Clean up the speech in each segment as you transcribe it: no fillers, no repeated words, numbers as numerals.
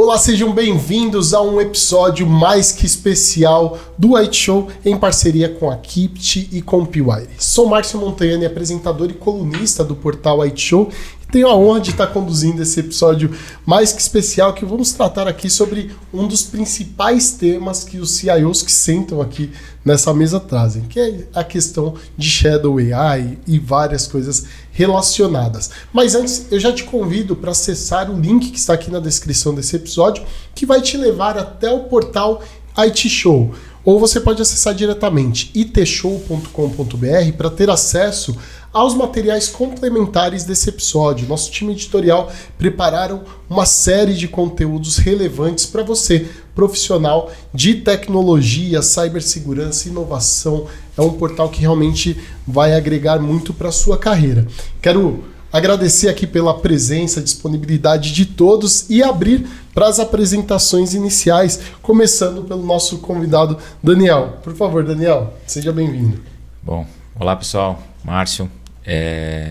Olá, sejam bem-vindos a um episódio mais que especial do IT Show em parceria com a Keepit e com o Pewire. Sou Márcio Montanhani, apresentador e colunista do portal IT Show, e tenho a honra de estar conduzindo esse episódio mais que especial que vamos tratar aqui sobre um dos principais temas que os CIOs que sentam aqui nessa mesa trazem, que é a questão de Shadow AI e várias coisas relacionadas. Mas antes, eu já te convido para acessar o link que está aqui na descrição desse episódio, que vai te levar até o portal IT Show. Ou você pode acessar diretamente itshow.com.br para ter acesso aos materiais complementares desse episódio. Nosso time editorial prepararam uma série de conteúdos relevantes para você, profissional de tecnologia, cibersegurança e inovação. É um portal que realmente vai agregar muito para a sua carreira. Quero agradecer aqui pela presença, disponibilidade de todos e abrir para as apresentações iniciais, começando pelo nosso convidado Daniel. Por favor, Daniel, seja bem-vindo. Bom, olá pessoal, Márcio.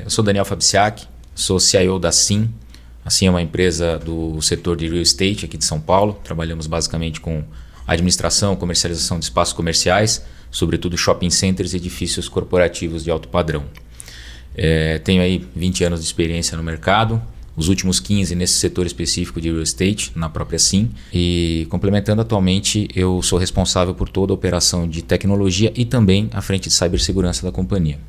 Eu sou Daniel Fabiciak, sou CIO da Sim. A Sim é uma empresa do setor de real estate aqui de São Paulo. Trabalhamos basicamente com administração, comercialização de espaços comerciais, sobretudo shopping centers e edifícios corporativos de alto padrão. Tenho aí 20 anos de experiência no mercado, os últimos 15 nesse setor específico de real estate, na própria Sim. E complementando, atualmente eu sou responsável por toda a operação de tecnologia e também a frente de cibersegurança da companhia.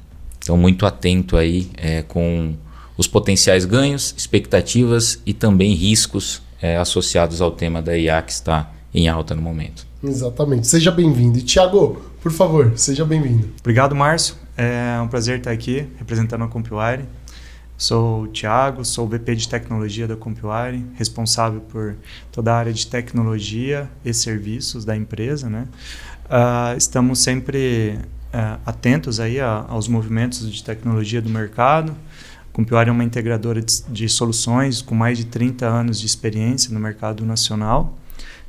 Então muito atento aí com os potenciais ganhos, expectativas e também riscos associados ao tema da IA que está em alta no momento. Exatamente, seja bem-vindo. E Thiago, por favor, seja bem-vindo. Obrigado, Márcio. É um prazer estar aqui representando a Compuwire. Sou o Thiago, sou o VP de tecnologia da Compuwire, responsável por toda a área de tecnologia e serviços da empresa, né? Estamos sempre atentos aí aos movimentos de tecnologia do mercado. A Compuwire é uma integradora de soluções com mais de 30 anos de experiência no mercado nacional.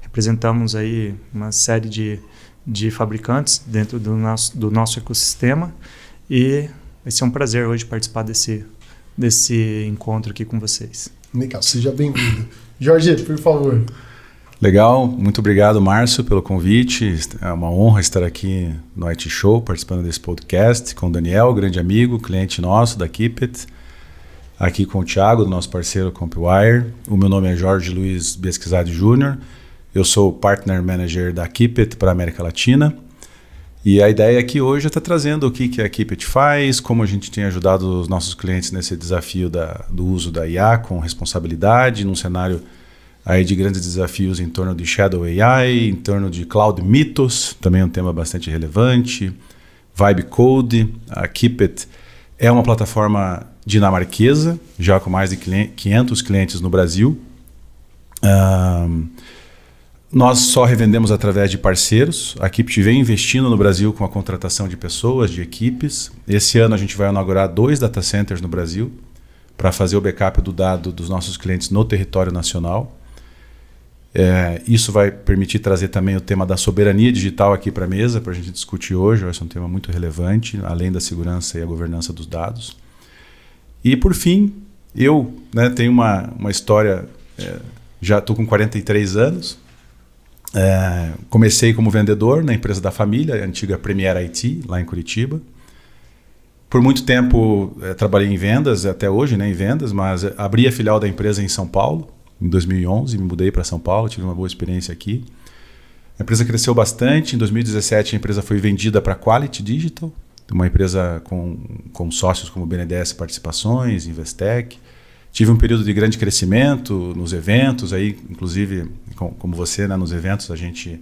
Representamos aí uma série de fabricantes dentro do nosso ecossistema e vai ser um prazer hoje participar desse encontro aqui com vocês. Legal, seja bem-vindo. Jorge, por favor. Legal, muito obrigado, Márcio, pelo convite. É uma honra estar aqui no IT Show, participando desse podcast com o Daniel, grande amigo, cliente nosso da Keepit, aqui com o Thiago, do nosso parceiro Compuwire. O meu nome é Jorge Luiz Besquizade Júnior. Eu sou Partner Manager da Keepit para a América Latina. E a ideia aqui hoje é estar trazendo o que a Keepit faz, como a gente tem ajudado os nossos clientes nesse desafio do uso da IA com responsabilidade, num cenário aí de grandes desafios em torno de Shadow AI, em torno de Cloud Mythos, também é um tema bastante relevante, Vibe Code. A Keepit é uma plataforma dinamarquesa, já com mais de 500 clientes no Brasil. Nós só revendemos através de parceiros. A Keepit vem investindo no Brasil com a contratação de pessoas, de equipes. Esse ano a gente vai inaugurar 2 data centers no Brasil para fazer o backup do dado dos nossos clientes no território nacional. Isso vai permitir trazer também o tema da soberania digital aqui para a mesa, para a gente discutir hoje. Esse é um tema muito relevante, além da segurança e a governança dos dados. E por fim, eu tenho uma história, já estou com 43 anos. Comecei como vendedor na empresa da família, a antiga Premier IT, lá em Curitiba. Por muito tempo trabalhei em vendas, até hoje em vendas, mas abri a filial da empresa em São Paulo, em 2011, me mudei para São Paulo, tive uma boa experiência aqui. A empresa cresceu bastante, em 2017 a empresa foi vendida para a Quality Digital, uma empresa com sócios como BNDES Participações, Investec. Tive um período de grande crescimento nos eventos, aí, inclusive, como você, nos eventos a gente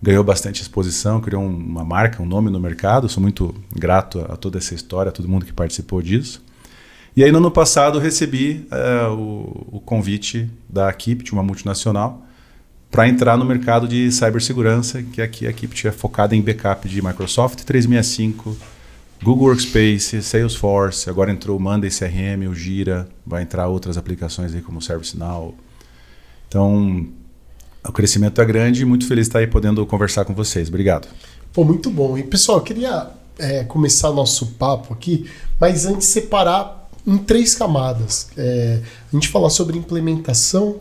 ganhou bastante exposição, criou uma marca, um nome no mercado. Sou muito grato a toda essa história, a todo mundo que participou disso. E aí no ano passado recebi o convite da Keepit, uma multinacional, para entrar no mercado de cibersegurança, que aqui a Keepit é focada em backup de Microsoft 365, Google Workspace, Salesforce, agora entrou o Monday CRM, o Gira, vai entrar outras aplicações aí como o ServiceNow. Então, o crescimento é grande e muito feliz de estar aí podendo conversar com vocês. Obrigado. Pô, muito bom. E pessoal, eu queria começar nosso papo aqui, mas antes separar em 3 camadas. A gente falar sobre implementação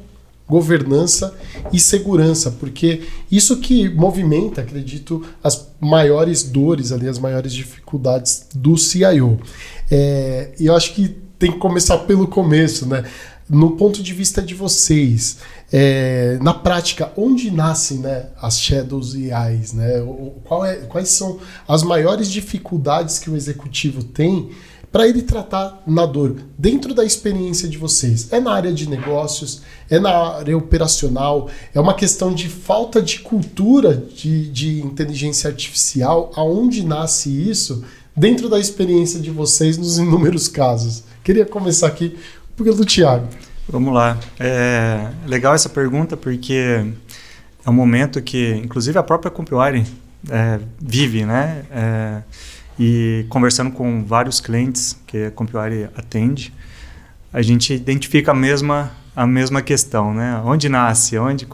governança e segurança, porque isso que movimenta, acredito, as maiores dores ali, as maiores dificuldades do CIO. E eu acho que tem que começar pelo começo, né? No ponto de vista de vocês, na prática, onde nascem, né, as Shadows AIs? Né? Quais são as maiores dificuldades que o executivo tem para ele tratar na dor, dentro da experiência de vocês? É na área de negócios? É na área operacional? É uma questão de falta de cultura de inteligência artificial? Aonde nasce isso dentro da experiência de vocês nos inúmeros casos? Queria começar aqui pelo Thiago. Vamos lá. É legal essa pergunta porque é um momento que, inclusive, a própria CompuWire vive, né? E conversando com vários clientes que a CompuWire atende, a gente identifica a mesma questão, né? Onde nasce? Onde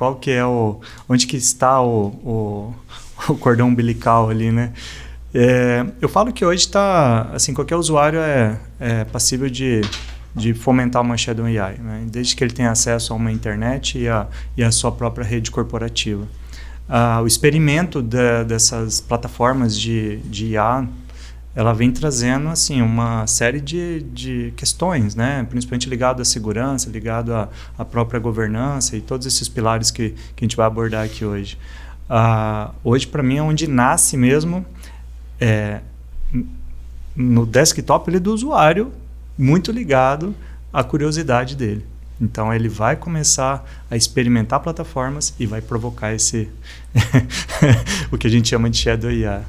que está o cordão umbilical ali, né? Eu falo que hoje está, assim, qualquer usuário é passível de fomentar uma Shadow AI, né? Desde que ele tenha acesso a uma internet e a sua própria rede corporativa. O experimento dessas plataformas de IA, ela vem trazendo assim, uma série de questões, né? Principalmente ligado à segurança, ligado à própria governança e todos esses pilares que a gente vai abordar aqui hoje. Hoje, para mim, é onde nasce mesmo no desktop do usuário, muito ligado à curiosidade dele. Então, ele vai começar a experimentar plataformas e vai provocar o que a gente chama de Shadow AI.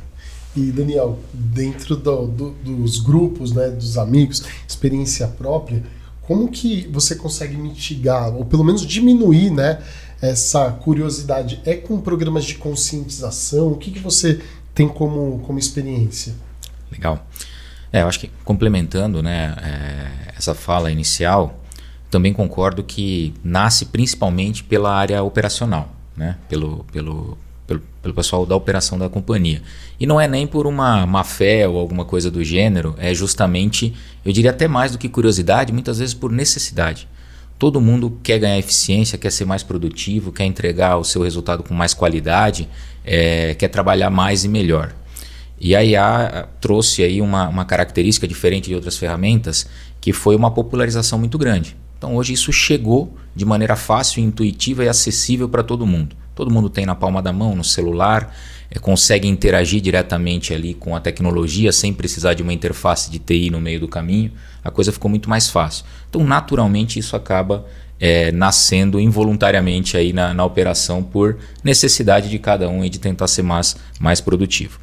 E, Daniel, dentro dos grupos, né, dos amigos, experiência própria, como que você consegue mitigar, ou pelo menos diminuir, né, essa curiosidade? É com programas de conscientização? O que você tem como experiência? Legal. Eu acho que complementando, né, essa fala inicial, também concordo que nasce principalmente pela área operacional, né, pelo pessoal da operação da companhia. E não é nem por uma má fé ou alguma coisa do gênero, é justamente, eu diria até mais do que curiosidade, muitas vezes por necessidade. Todo mundo quer ganhar eficiência, quer ser mais produtivo, quer entregar o seu resultado com mais qualidade, quer trabalhar mais e melhor. E a IA trouxe aí uma característica diferente de outras ferramentas, que foi uma popularização muito grande. Então hoje isso chegou de maneira fácil, intuitiva e acessível para todo mundo. Todo mundo tem na palma da mão, no celular, consegue interagir diretamente ali com a tecnologia sem precisar de uma interface de TI no meio do caminho. A coisa ficou muito mais fácil. Então naturalmente isso acaba nascendo involuntariamente aí na operação por necessidade de cada um e de tentar ser mais produtivo.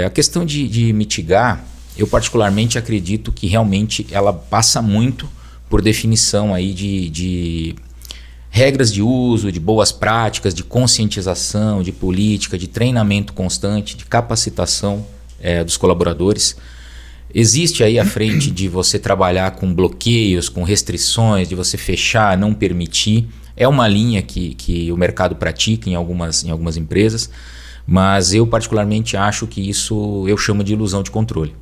A questão de mitigar, eu particularmente acredito que realmente ela passa muito por definição aí de regras de uso, de boas práticas, de conscientização, de política, de treinamento constante, de capacitação dos colaboradores. Existe aí a frente de você trabalhar com bloqueios, com restrições, de você fechar, não permitir. É uma linha que o mercado pratica em algumas empresas. Mas eu particularmente acho que isso eu chamo de ilusão de controle.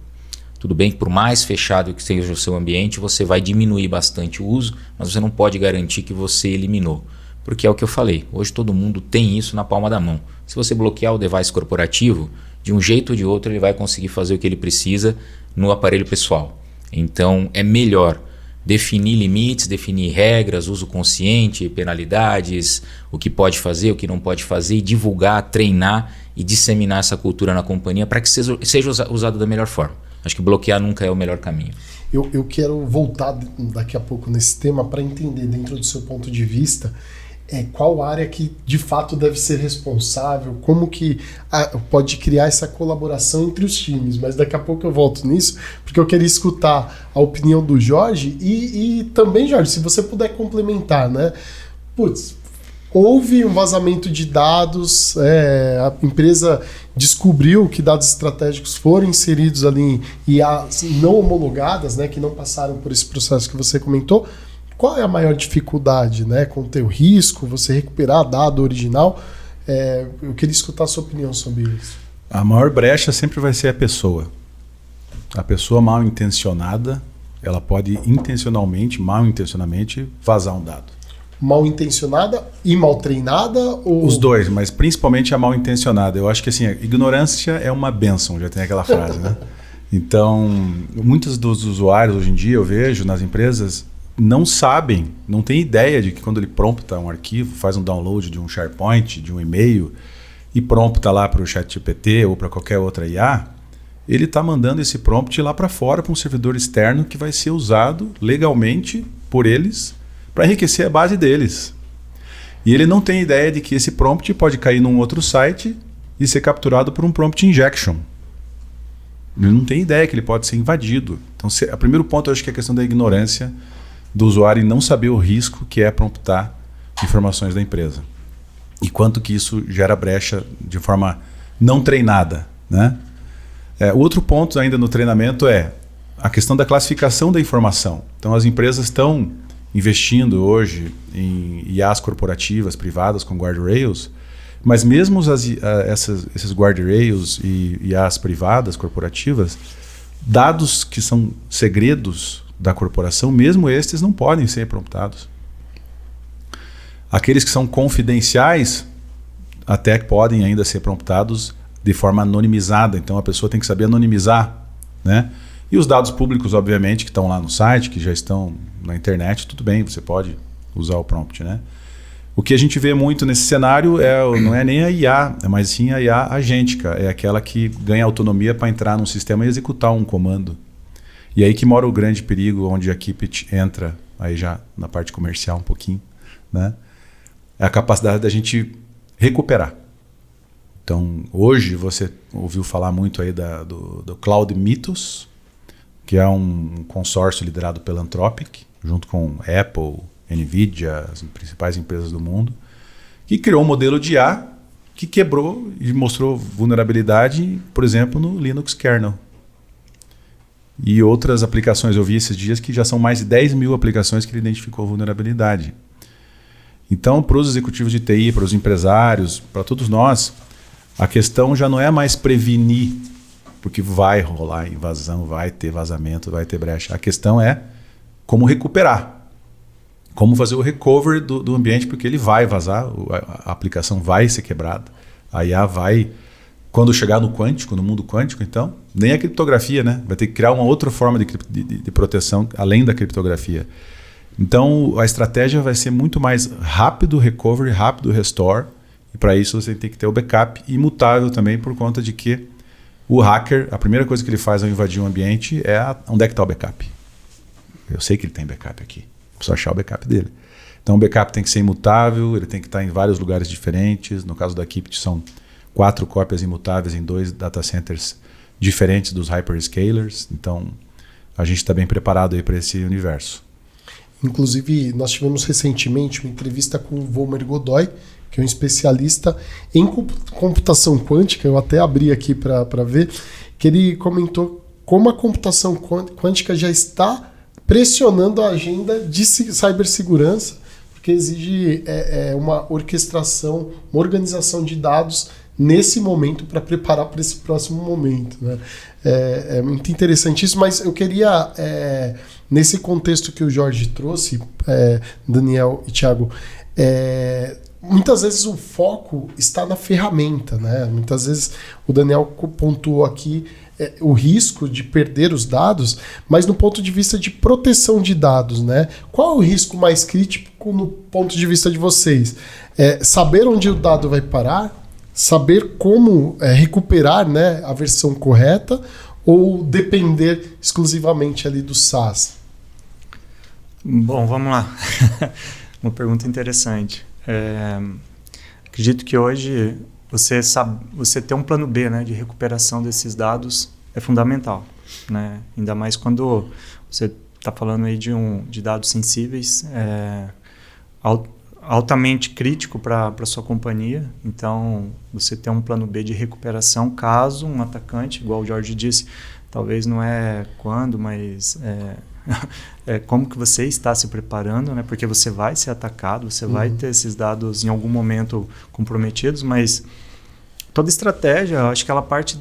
Tudo bem que por mais fechado que seja o seu ambiente, você vai diminuir bastante o uso, mas você não pode garantir que você eliminou. Porque é o que eu falei, hoje todo mundo tem isso na palma da mão. Se você bloquear o device corporativo, de um jeito ou de outro ele vai conseguir fazer o que ele precisa no aparelho pessoal. Então é melhor definir limites, definir regras, uso consciente, penalidades, o que pode fazer, o que não pode fazer, e divulgar, treinar e disseminar essa cultura na companhia para que seja usado da melhor forma. Acho que bloquear nunca é o melhor caminho. Eu quero voltar daqui a pouco nesse tema para entender, dentro do seu ponto de vista, qual área que de fato deve ser responsável, como que pode criar essa colaboração entre os times, mas daqui a pouco eu volto nisso, porque eu queria escutar a opinião do Jorge e também, Jorge, se você puder complementar, né? Houve um vazamento de dados, a empresa descobriu que dados estratégicos foram inseridos ali em IAs não homologadas, né, que não passaram por esse processo que você comentou. Qual é a maior dificuldade, né, conter o risco, você recuperar dado original? Eu queria escutar a sua opinião sobre isso. A maior brecha sempre vai ser a pessoa. A pessoa mal intencionada, ela pode mal intencionalmente vazar um dado. mal intencionada e mal treinada? Ou... Os dois, mas principalmente a mal intencionada. Eu acho que assim, a ignorância é uma bênção, já tem aquela frase, né? Então, muitos dos usuários hoje em dia, eu vejo nas empresas, não sabem, não têm ideia de que quando ele prompta um arquivo, faz um download de um SharePoint, de um e-mail, e prompta lá para o ChatGPT ou para qualquer outra IA, ele está mandando esse prompt lá para fora, para um servidor externo que vai ser usado legalmente por eles para enriquecer a base deles. E ele não tem ideia de que esse prompt pode cair num outro site e ser capturado por um prompt injection. Ele não tem ideia que ele pode ser invadido. Então, o primeiro ponto eu acho que é a questão da ignorância do usuário e não saber o risco que é promptar informações da empresa. E quanto que isso gera brecha de forma não treinada, né? O outro ponto ainda no treinamento é a questão da classificação da informação. Então, as empresas estão investindo hoje em IAs corporativas, privadas, com guardrails, mas mesmo esses guardrails e IAs privadas, corporativas, dados que são segredos da corporação, mesmo estes não podem ser promptados. Aqueles que são confidenciais até podem ainda ser promptados de forma anonimizada, então a pessoa tem que saber anonimizar, né? E os dados públicos, obviamente, que estão lá no site, que já estão na internet, tudo bem, você pode usar o prompt, né? O que a gente vê muito nesse cenário não é nem a IA, mas sim a IA agêntica, é aquela que ganha autonomia para entrar num sistema e executar um comando. E aí que mora o grande perigo, onde a Keepit entra, aí já na parte comercial um pouquinho, né? É a capacidade da gente recuperar. Então, hoje você ouviu falar muito aí do Cloud Mythos, que é um consórcio liderado pela Anthropic, junto com Apple, Nvidia, as principais empresas do mundo, que criou um modelo de IA que quebrou e mostrou vulnerabilidade, por exemplo, no Linux kernel. E outras aplicações, eu vi esses dias que já são mais de 10 mil aplicações que ele identificou vulnerabilidade. Então, para os executivos de TI, para os empresários, para todos nós, a questão já não é mais prevenir, porque vai rolar invasão, vai ter vazamento, vai ter brecha. A questão é como recuperar. Como fazer o recovery do ambiente, porque ele vai vazar, a aplicação vai ser quebrada. A IA vai, quando chegar no quântico, no mundo quântico, então, nem a criptografia, né? Vai ter que criar uma outra forma de proteção além da criptografia. Então, a estratégia vai ser muito mais rápido recovery, rápido restore, e para isso você tem que ter o backup imutável também, por conta de que o hacker, a primeira coisa que ele faz ao invadir um ambiente é onde é que está o backup. Eu sei que ele tem backup aqui, preciso achar o backup dele. Então o backup tem que ser imutável, ele tem que estar em vários lugares diferentes. No caso da Keepit são 4 cópias imutáveis em 2 data centers diferentes dos hyperscalers. Então a gente está bem preparado aí para esse universo. Inclusive, nós tivemos recentemente uma entrevista com o Volmer Godoy, que é um especialista em computação quântica. Eu até abri aqui para ver, que ele comentou como a computação quântica já está pressionando a agenda de cibersegurança, porque exige uma orquestração, uma organização de dados nesse momento para preparar para esse próximo momento, né? É muito interessante isso, mas eu queria, nesse contexto que o Jorge trouxe, Daniel e Thiago, muitas vezes o foco está na ferramenta, né? Muitas vezes o Daniel pontuou aqui o risco de perder os dados, mas no ponto de vista de proteção de dados, né? Qual é o risco mais crítico no ponto de vista de vocês? Saber onde o dado vai parar, saber como recuperar, né, a versão correta, ou depender exclusivamente ali do SaaS? Bom, vamos lá. Uma pergunta interessante. Acredito que hoje você ter um plano B, né, de recuperação desses dados é fundamental, né? Ainda mais quando você está falando aí de dados sensíveis, altamente crítico para a sua companhia. Então, você ter um plano B de recuperação caso um atacante, igual o Jorge disse, talvez não é quando, mas como que você está se preparando, né? Porque você vai ser atacado, você vai ter esses dados em algum momento comprometidos, mas toda estratégia, eu acho que ela parte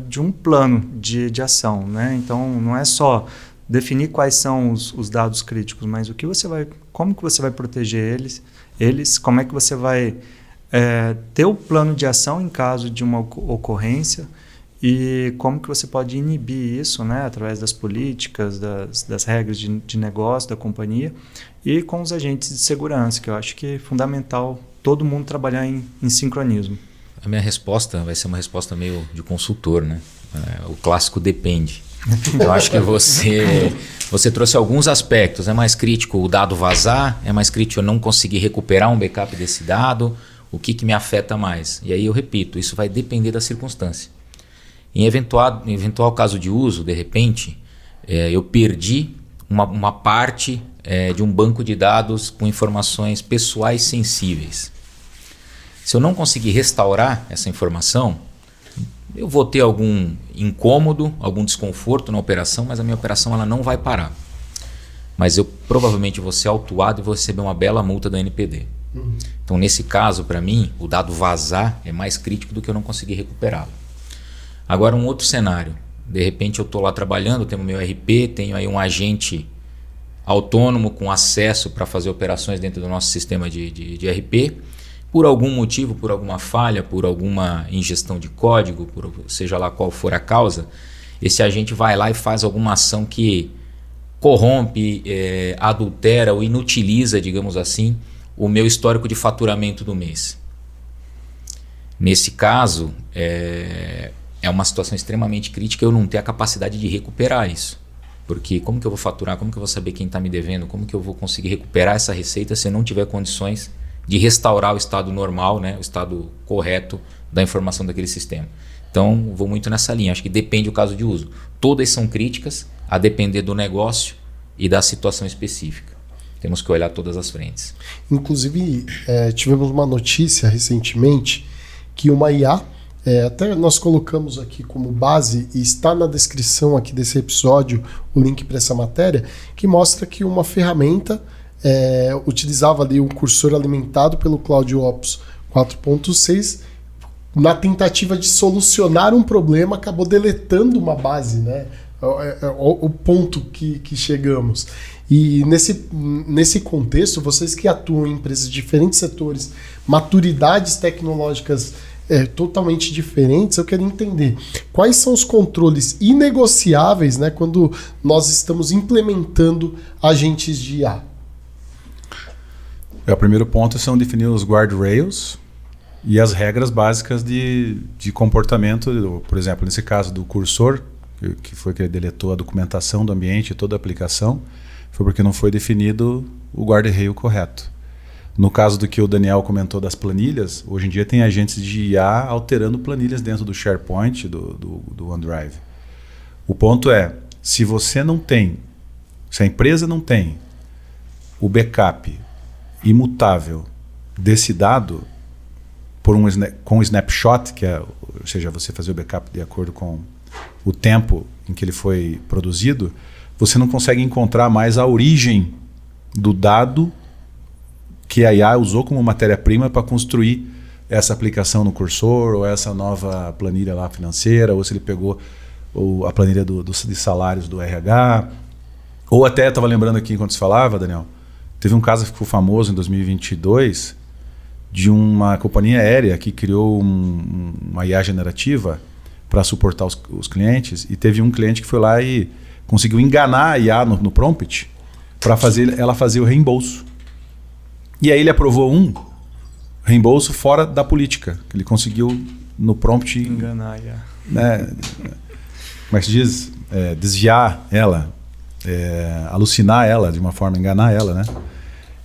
de um plano de ação, né? Então, não é só definir quais são os dados críticos, mas como que você vai proteger eles, como é que você vai ter o plano de ação em caso de uma ocorrência e como que você pode inibir isso, né, através das políticas, das regras de negócio da companhia e com os agentes de segurança, que eu acho que é fundamental todo mundo trabalhar em sincronismo. A minha resposta vai ser uma resposta meio de consultor, né? O clássico depende. Eu acho que você trouxe alguns aspectos. É mais crítico o dado vazar? É mais crítico eu não conseguir recuperar um backup desse dado? O que me afeta mais? E aí eu repito, isso vai depender da circunstância. Em eventual caso de uso, de repente, eu perdi uma parte de um banco de dados com informações pessoais sensíveis. Se eu não conseguir restaurar essa informação, eu vou ter algum incômodo, algum desconforto na operação, mas a minha operação ela não vai parar. Mas eu provavelmente vou ser autuado e vou receber uma bela multa da NPD. Então, nesse caso, para mim, o dado vazar é mais crítico do que eu não conseguir recuperá-lo. Agora, um outro cenário. De repente, eu estou lá trabalhando, tenho o meu RP, tenho aí um agente autônomo com acesso para fazer operações dentro do nosso sistema de RP. Por algum motivo, por alguma falha, por alguma ingestão de código, seja lá qual for a causa, esse agente vai lá e faz alguma ação que corrompe, adultera ou inutiliza, digamos assim, o meu histórico de faturamento do mês. Nesse caso, é uma situação extremamente crítica eu não ter a capacidade de recuperar isso. Porque como que eu vou faturar, como que eu vou saber quem está me devendo, como que eu vou conseguir recuperar essa receita se eu não tiver condições de restaurar o estado normal, né, o estado correto da informação daquele sistema. Então, vou muito nessa linha. Acho que depende do caso de uso. Todas são críticas a depender do negócio e da situação específica. Temos que olhar todas as frentes. Inclusive, tivemos uma notícia recentemente que uma IA, até nós colocamos aqui como base, e está na descrição aqui desse episódio, o link para essa matéria, que mostra que uma ferramenta utilizava ali um cursor alimentado pelo CloudOps 4.6, na tentativa de solucionar um problema, acabou deletando uma base, né? O ponto que chegamos. E nesse contexto, vocês que atuam em empresas de diferentes setores, maturidades tecnológicas totalmente diferentes, eu quero entender quais são os controles inegociáveis, né, quando nós estamos implementando agentes de IA. O primeiro ponto são definir os guardrails e as regras básicas de comportamento. Por exemplo, nesse caso do cursor, que foi que ele deletou a documentação do ambiente, toda a aplicação, foi porque não foi definido o guardrail correto. No caso do que o Daniel comentou das planilhas, hoje em dia tem agentes de IA alterando planilhas dentro do SharePoint, do OneDrive. O ponto é, se a empresa não tem o backup imutável desse dado com um snapshot, ou seja, você fazer o backup de acordo com o tempo em que ele foi produzido, você não consegue encontrar mais a origem do dado que a IA usou como matéria-prima para construir essa aplicação no cursor, ou essa nova planilha lá financeira, ou se ele pegou a planilha de salários do RH. Ou até, estava lembrando aqui enquanto você falava, Daniel, teve um caso que ficou famoso em 2022 de uma companhia aérea que criou uma IA generativa para suportar os clientes, e teve um cliente que foi lá e conseguiu enganar a IA no prompt para ela fazer o reembolso. E aí ele aprovou um reembolso fora da política. Ele conseguiu no prompt enganar a IA. Né, como é que se diz? Desviar ela, alucinar ela de uma forma, enganar ela, né?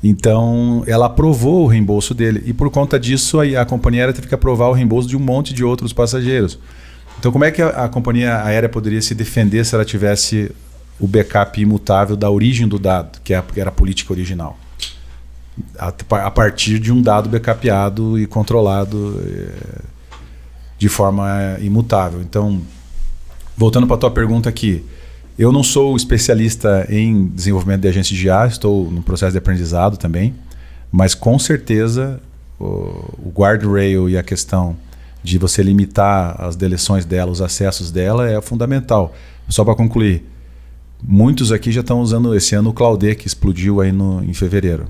Então, ela aprovou o reembolso dele. E por conta disso, a companhia aérea teve que aprovar o reembolso de um monte de outros passageiros. Então, como é que a companhia aérea poderia se defender se ela tivesse o backup imutável da origem do dado, que era a política original? A partir de um dado backupeado e controlado de forma imutável. Então, voltando para a tua pergunta aqui, eu não sou especialista em desenvolvimento de agentes de IA, estou no processo de aprendizado também, mas com certeza o guardrail e a questão de você limitar as deleções dela, os acessos dela é fundamental. Só para concluir, Muitos aqui já estão usando esse ano o Claudê, que explodiu aí em fevereiro.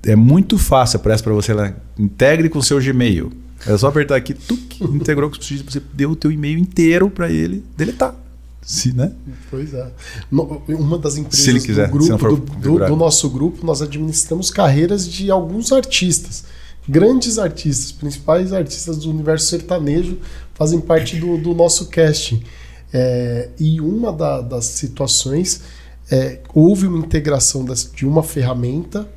É muito fácil, aparece para você lá, integre com o seu Gmail. É só apertar aqui, integrou com o seu, você deu o teu e-mail inteiro para ele deletar. Se, né? Pois é. Uma das empresas se ele quiser, do nosso grupo, nós administramos carreiras de alguns artistas. Grandes artistas, principais artistas do universo sertanejo fazem parte do nosso casting. E uma das situações houve uma integração de uma ferramenta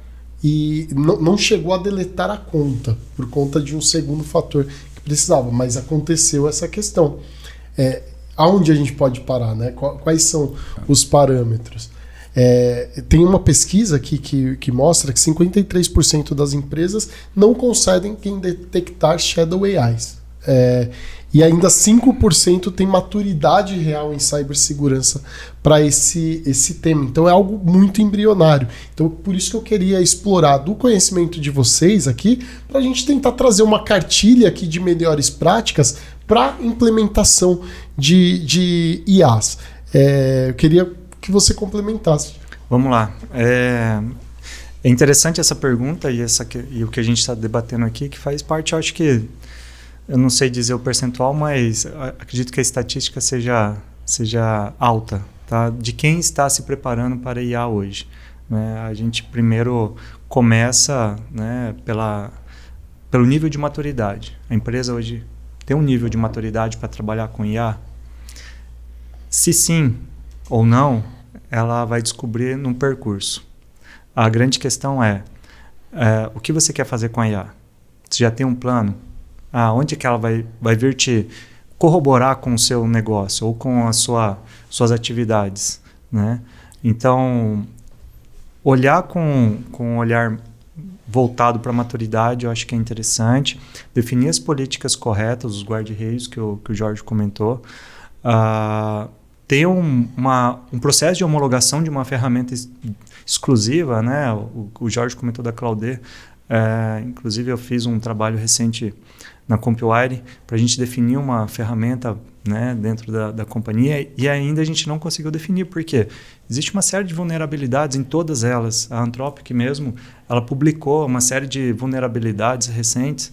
e não chegou a deletar a conta por conta de um segundo fator que precisava, mas aconteceu essa questão. Aonde a gente pode parar, né? Quais são os parâmetros? Tem uma pesquisa aqui que mostra que 53% das empresas não conseguem detectar Shadow AIs. E ainda 5% tem maturidade real em cibersegurança para esse tema. Então é algo muito embrionário. Então por isso que eu queria explorar do conhecimento de vocês aqui, para a gente tentar trazer uma cartilha aqui de melhores práticas para implementação de IAs. Eu queria que você complementasse. Vamos lá. É interessante essa pergunta e o que a gente está debatendo aqui, que faz parte, eu acho que eu não sei dizer o percentual, mas acredito que a estatística seja alta, tá? De quem está se preparando para IA hoje. Né? A gente primeiro começa, né, pelo nível de maturidade. A empresa hoje tem um nível de maturidade para trabalhar com IA? Se sim ou não, ela vai descobrir num percurso. A grande questão é o que você quer fazer com a IA? Você já tem um plano? Onde que ela vai vir te corroborar com o seu negócio ou com as suas atividades, né? Então, olhar com um olhar voltado para a maturidade, eu acho que é interessante. Definir as políticas corretas, os guarda-reios que o Jorge comentou. Ter um processo de homologação de uma ferramenta exclusiva, né? O Jorge comentou da Claudê. Inclusive, eu fiz um trabalho recente na CompuWire para a gente definir uma ferramenta, né, dentro da companhia, e ainda a gente não conseguiu definir, porque existe uma série de vulnerabilidades em todas elas. A Anthropic mesmo, ela publicou uma série de vulnerabilidades recentes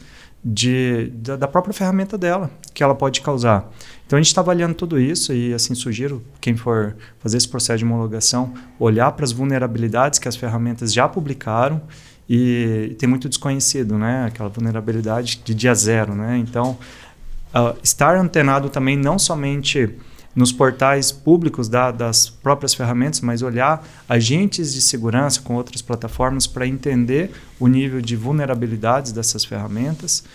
da própria ferramenta dela, que ela pode causar. Então a gente está avaliando tudo isso e assim sugiro quem for fazer esse processo de homologação olhar para as vulnerabilidades que as ferramentas já publicaram. E tem muito desconhecido, né? Aquela vulnerabilidade de dia zero, né? Então, estar antenado também não somente nos portais públicos das próprias ferramentas, mas olhar agentes de segurança com outras plataformas para entender o nível de vulnerabilidades dessas ferramentas.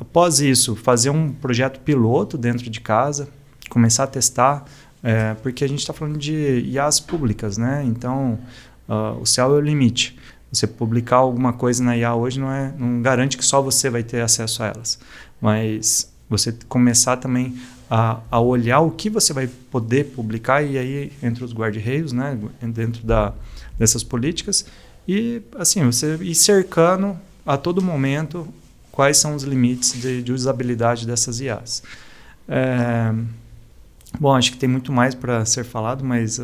Após isso, fazer um projeto piloto dentro de casa, começar a testar, porque a gente está falando de IAs públicas, né? Então, o céu é o limite. Você publicar alguma coisa na IA hoje não garante que só você vai ter acesso a elas. Mas você começar também a olhar o que você vai poder publicar, e aí entre os guarda-reios, né, dentro dessas políticas, e assim, você ir cercando a todo momento quais são os limites de usabilidade dessas IAs. Bom, acho que tem muito mais para ser falado, mas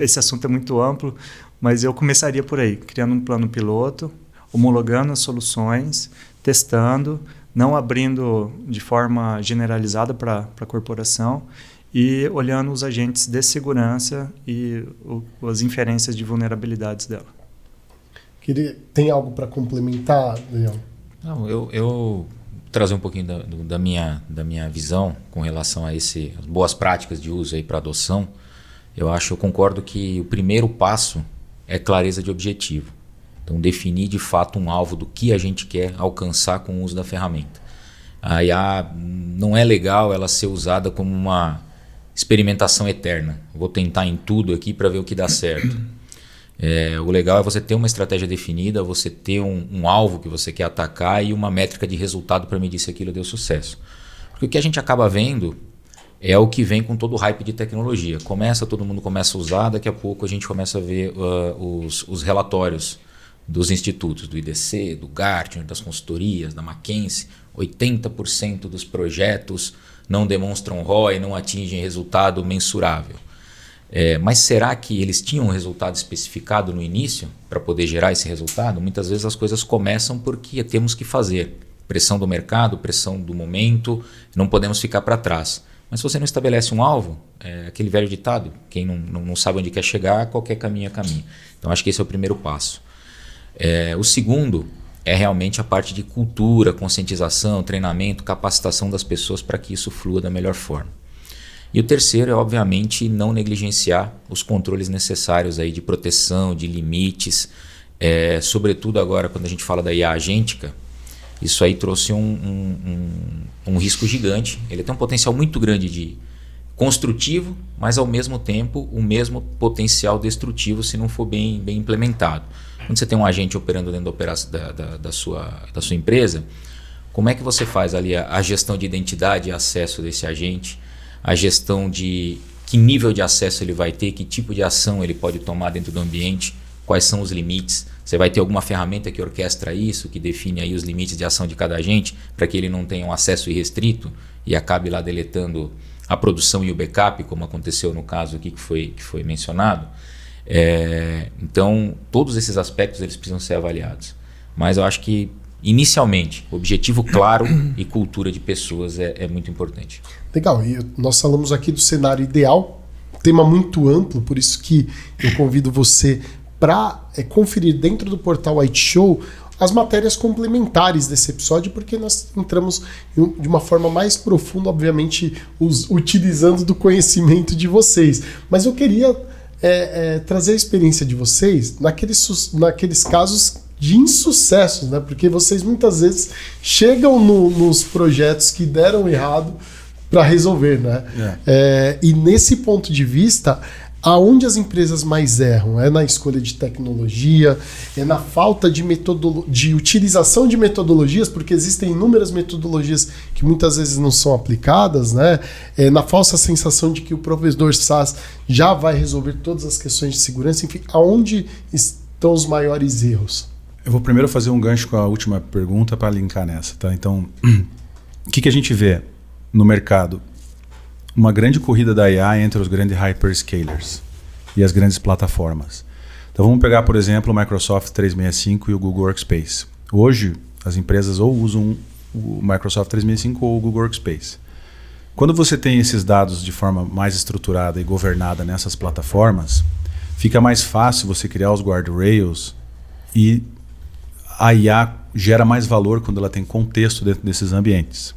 esse assunto é muito amplo. Mas eu começaria por aí, criando um plano piloto, homologando as soluções, testando, não abrindo de forma generalizada para a corporação e olhando os agentes de segurança e as inferências de vulnerabilidades dela. Tem algo para complementar, Daniel? Não, eu trazer um pouquinho da minha visão com relação a as boas práticas de uso aí para adoção. Eu concordo que o primeiro passo é clareza de objetivo. Então, definir de fato um alvo do que a gente quer alcançar com o uso da ferramenta. A IA não é legal ela ser usada como uma experimentação eterna. Vou tentar em tudo aqui para ver o que dá certo. O legal é você ter uma estratégia definida, você ter um alvo que você quer atacar e uma métrica de resultado para medir se aquilo deu sucesso. Porque o que a gente acaba vendo é o que vem com todo o hype de tecnologia. Todo mundo começa a usar, daqui a pouco a gente começa a ver os relatórios dos institutos, do IDC, do Gartner, das consultorias, da McKinsey. 80% dos projetos não demonstram ROI, não atingem resultado mensurável. Mas será que eles tinham um resultado especificado no início para poder gerar esse resultado? Muitas vezes as coisas começam porque temos que fazer. Pressão do mercado, pressão do momento, não podemos ficar para trás. Mas se você não estabelece um alvo, aquele velho ditado, quem não sabe onde quer chegar, qualquer caminho é caminho. Então acho que esse é o primeiro passo. O segundo é realmente a parte de cultura, conscientização, treinamento, capacitação das pessoas para que isso flua da melhor forma. E o terceiro é, obviamente, não negligenciar os controles necessários aí de proteção, de limites, sobretudo agora quando a gente fala da IA agêntica. Isso aí trouxe um risco gigante. Ele tem um potencial muito grande de construtivo, mas ao mesmo tempo o mesmo potencial destrutivo se não for bem implementado. Quando você tem um agente operando dentro da sua empresa, como é que você faz ali a gestão de identidade e acesso desse agente, a gestão de que nível de acesso ele vai ter, que tipo de ação ele pode tomar dentro do ambiente, quais são os limites. Você vai ter alguma ferramenta que orquestra isso, que define aí os limites de ação de cada agente, para que ele não tenha um acesso irrestrito e acabe lá deletando a produção e o backup, como aconteceu no caso aqui que foi mencionado. Então, todos esses aspectos eles precisam ser avaliados. Mas eu acho que, inicialmente, objetivo claro e cultura de pessoas é muito importante. Legal, e nós falamos aqui do cenário ideal, tema muito amplo, por isso que eu convido você para conferir dentro do portal IT Show as matérias complementares desse episódio, porque nós entramos de uma forma mais profunda, obviamente, utilizando do conhecimento de vocês. Mas eu queria trazer a experiência de vocês naqueles casos de insucessos, né? Porque vocês muitas vezes chegam nos projetos que deram errado para resolver, né? E nesse ponto de vista, aonde as empresas mais erram? É na escolha de tecnologia, é na falta de utilização de metodologias, porque existem inúmeras metodologias que muitas vezes não são aplicadas, né? É na falsa sensação de que o provedor SaaS já vai resolver todas as questões de segurança. Enfim, aonde estão os maiores erros? Eu vou primeiro fazer um gancho com a última pergunta para linkar nessa, tá? Então, o que a gente vê no mercado? Uma grande corrida da IA entre os grandes hyperscalers e as grandes plataformas. Então vamos pegar, por exemplo, o Microsoft 365 e o Google Workspace. Hoje, as empresas ou usam o Microsoft 365 ou o Google Workspace. Quando você tem esses dados de forma mais estruturada e governada nessas plataformas, fica mais fácil você criar os guardrails e a IA gera mais valor quando ela tem contexto dentro desses ambientes.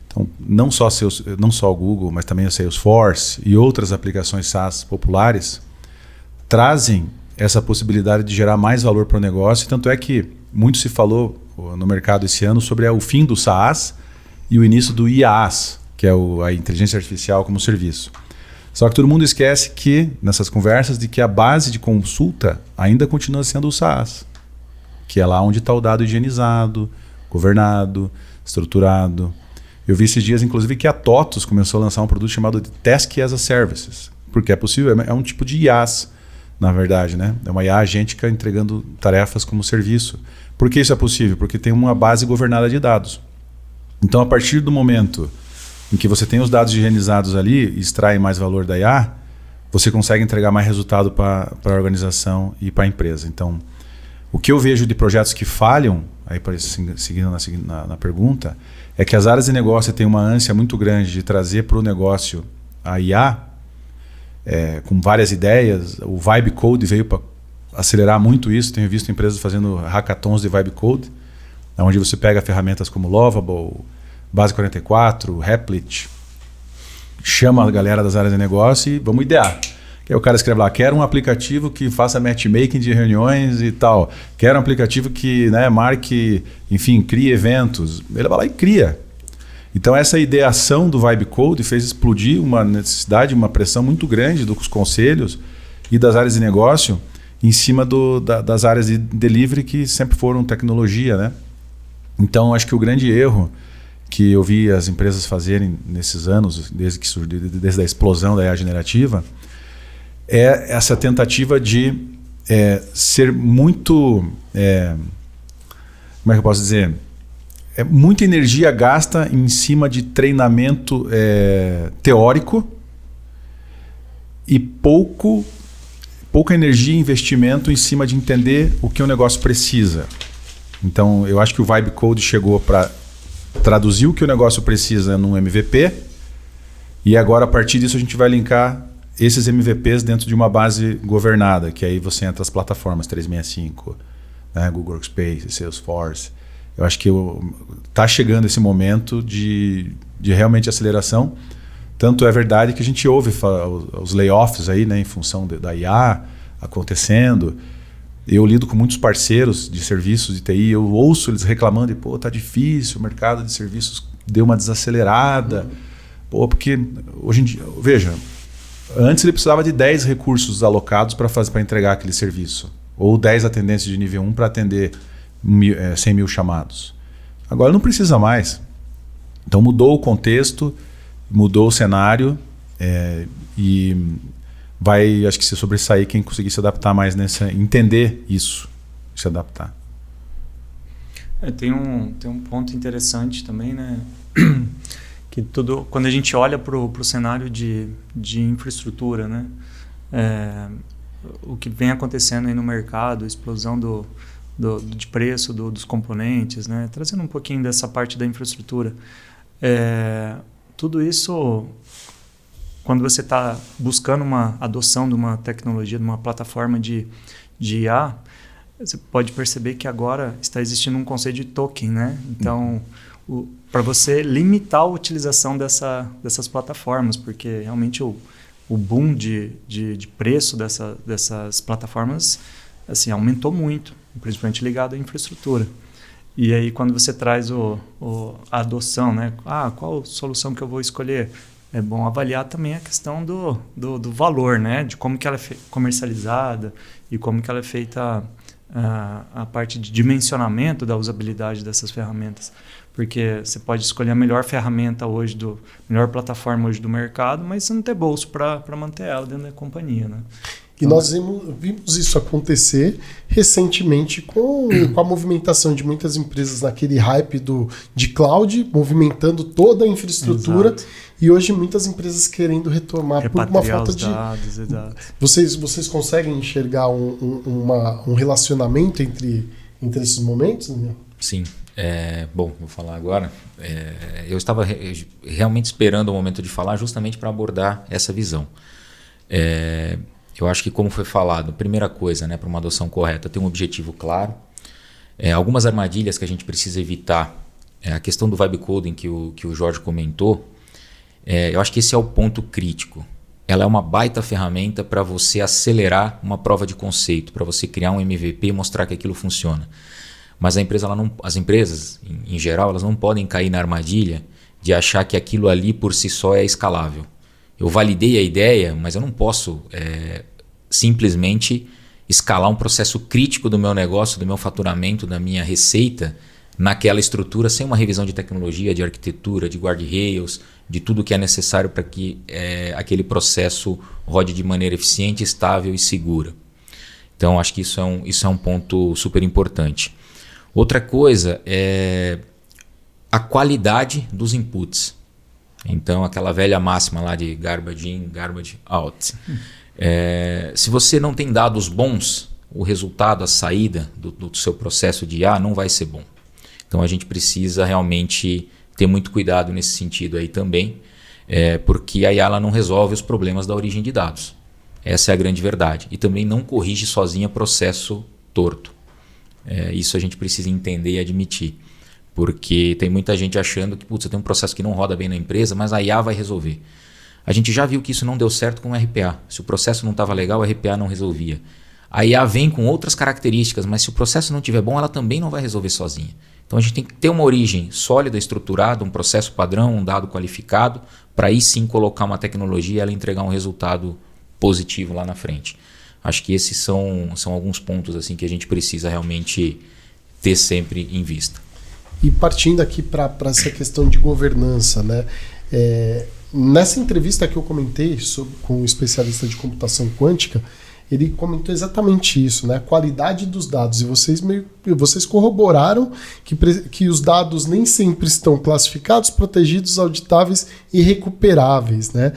Então, não só o Google, mas também o Salesforce e outras aplicações SaaS populares trazem essa possibilidade de gerar mais valor para o negócio. Tanto é que muito se falou no mercado esse ano sobre o fim do SaaS e o início do IaaS, que é a inteligência artificial como serviço. Só que todo mundo esquece que, nessas conversas, de que a base de consulta ainda continua sendo o SaaS, que é lá onde está o dado higienizado, governado, estruturado. Eu vi esses dias, inclusive, que a TOTUS começou a lançar um produto chamado de Task as a Service, porque é possível, é um tipo de IaaS, na verdade, né? É uma IA agêntica entregando tarefas como serviço. Por que isso é possível? Porque tem uma base governada de dados. Então, a partir do momento em que você tem os dados higienizados ali e extrai mais valor da IA, você consegue entregar mais resultado para a organização e para a empresa. Então, o que eu vejo de projetos que falham, aí seguindo na pergunta, é que as áreas de negócio têm uma ânsia muito grande de trazer para o negócio a IA, com várias ideias. O Vibe Code veio para acelerar muito isso. Tenho visto empresas fazendo hackathons de Vibe Code, onde você pega ferramentas como Lovable, Base 44, Replit, chama a galera das áreas de negócio e vamos idear. Que aí o cara escreve lá, quero um aplicativo que faça matchmaking de reuniões e tal. Quero um aplicativo que marque, enfim, crie eventos. Ele vai lá e cria. Então essa ideação do Vibe Code fez explodir uma necessidade, uma pressão muito grande dos conselhos e das áreas de negócio em cima das áreas de delivery que sempre foram tecnologia, né? Então acho que o grande erro que eu vi as empresas fazerem nesses anos, desde a explosão da IA generativa, é essa tentativa de ser muito, como é que eu posso dizer, muita energia gasta em cima de treinamento teórico e pouca energia e investimento em cima de entender o que o negócio precisa. Então, eu acho que o Vibe Code chegou para traduzir o que o negócio precisa num MVP, e agora, a partir disso, a gente vai linkar esses MVPs dentro de uma base governada, que aí você entra as plataformas 365, né, Google Workspace, Salesforce. Eu acho que está chegando esse momento de realmente aceleração. Tanto é verdade que a gente ouve os layoffs aí, né, em função da IA acontecendo. Eu lido com muitos parceiros de serviços de TI, eu ouço eles reclamando e, pô, tá difícil, o mercado de serviços deu uma desacelerada. Pô, porque hoje em dia, veja, antes ele precisava de 10 recursos alocados para entregar aquele serviço, ou 10 atendentes de nível 1 para atender 100 mil chamados. Agora não precisa mais. Então mudou o contexto, mudou o cenário, e vai, acho que, se sobressair quem conseguir se adaptar mais entender isso, se adaptar. Tem um ponto interessante também, né? Que quando a gente olha para o cenário de infraestrutura, né? O que vem acontecendo aí no mercado, a explosão de preço dos componentes, né? Trazendo um pouquinho dessa parte da infraestrutura. Tudo isso, quando você está buscando uma adoção de uma tecnologia, de uma plataforma de IA, você pode perceber que agora está existindo um conceito de token, né? Então, para você limitar a utilização dessas plataformas, porque realmente o boom de preço dessas plataformas assim, aumentou muito, principalmente ligado à infraestrutura. E aí, quando você traz a adoção, né? Qual solução que eu vou escolher? É bom avaliar também a questão do valor, né? De como que ela é comercializada e como que ela é feita a parte de dimensionamento da usabilidade dessas ferramentas. Porque você pode escolher a melhor ferramenta hoje, melhor plataforma hoje do mercado, mas você não tem bolso para manter ela dentro da companhia, né? E nós vimos isso acontecer recentemente com a movimentação de muitas empresas naquele hype de cloud, movimentando toda a infraestrutura. Exato. E hoje muitas empresas querendo retomar por uma falta de dados, exato. Vocês conseguem enxergar um relacionamento entre esses momentos, Daniel? Sim. Bom, vou falar agora. Eu estava realmente esperando o momento de falar justamente para abordar essa visão. Eu acho que, como foi falado, primeira coisa, né, para uma adoção correta, ter um objetivo claro. Algumas armadilhas que a gente precisa evitar. A questão do vibe coding que o Jorge comentou, eu acho que esse é o ponto crítico. Ela é uma baita ferramenta para você acelerar uma prova de conceito, para você criar um MVP e mostrar que aquilo funciona. Mas as empresas, em geral, elas não podem cair na armadilha de achar que aquilo ali por si só é escalável. Eu validei a ideia, mas eu não posso simplesmente escalar um processo crítico do meu negócio, do meu faturamento, da minha receita naquela estrutura sem uma revisão de tecnologia, de arquitetura, de guardrails, de tudo que é necessário para que aquele processo rode de maneira eficiente, estável e segura. Então, acho que isso é um ponto super importante. Outra coisa é a qualidade dos inputs. Então, aquela velha máxima lá de garbage in, garbage out. Se você não tem dados bons, o resultado, a saída do seu processo de IA não vai ser bom. Então, a gente precisa realmente ter muito cuidado nesse sentido aí também, porque a IA ela não resolve os problemas da origem de dados. Essa é a grande verdade. E também não corrige sozinha processo torto. Isso a gente precisa entender e admitir. Porque tem muita gente achando que você tem um processo que não roda bem na empresa, mas a IA vai resolver. A gente já viu que isso não deu certo com o RPA. Se o processo não estava legal, o RPA não resolvia. A IA vem com outras características, mas se o processo não estiver bom, ela também não vai resolver sozinha. Então a gente tem que ter uma origem sólida, estruturada, um processo padrão, um dado qualificado, para aí sim colocar uma tecnologia e ela entregar um resultado positivo lá na frente. Acho que esses são alguns pontos assim que a gente precisa realmente ter sempre em vista. E partindo aqui para essa questão de governança, né? Nessa entrevista que eu comentei com um especialista de computação quântica, ele comentou exatamente isso, né? A qualidade dos dados. E vocês corroboraram que os dados nem sempre estão classificados, protegidos, auditáveis e recuperáveis, né?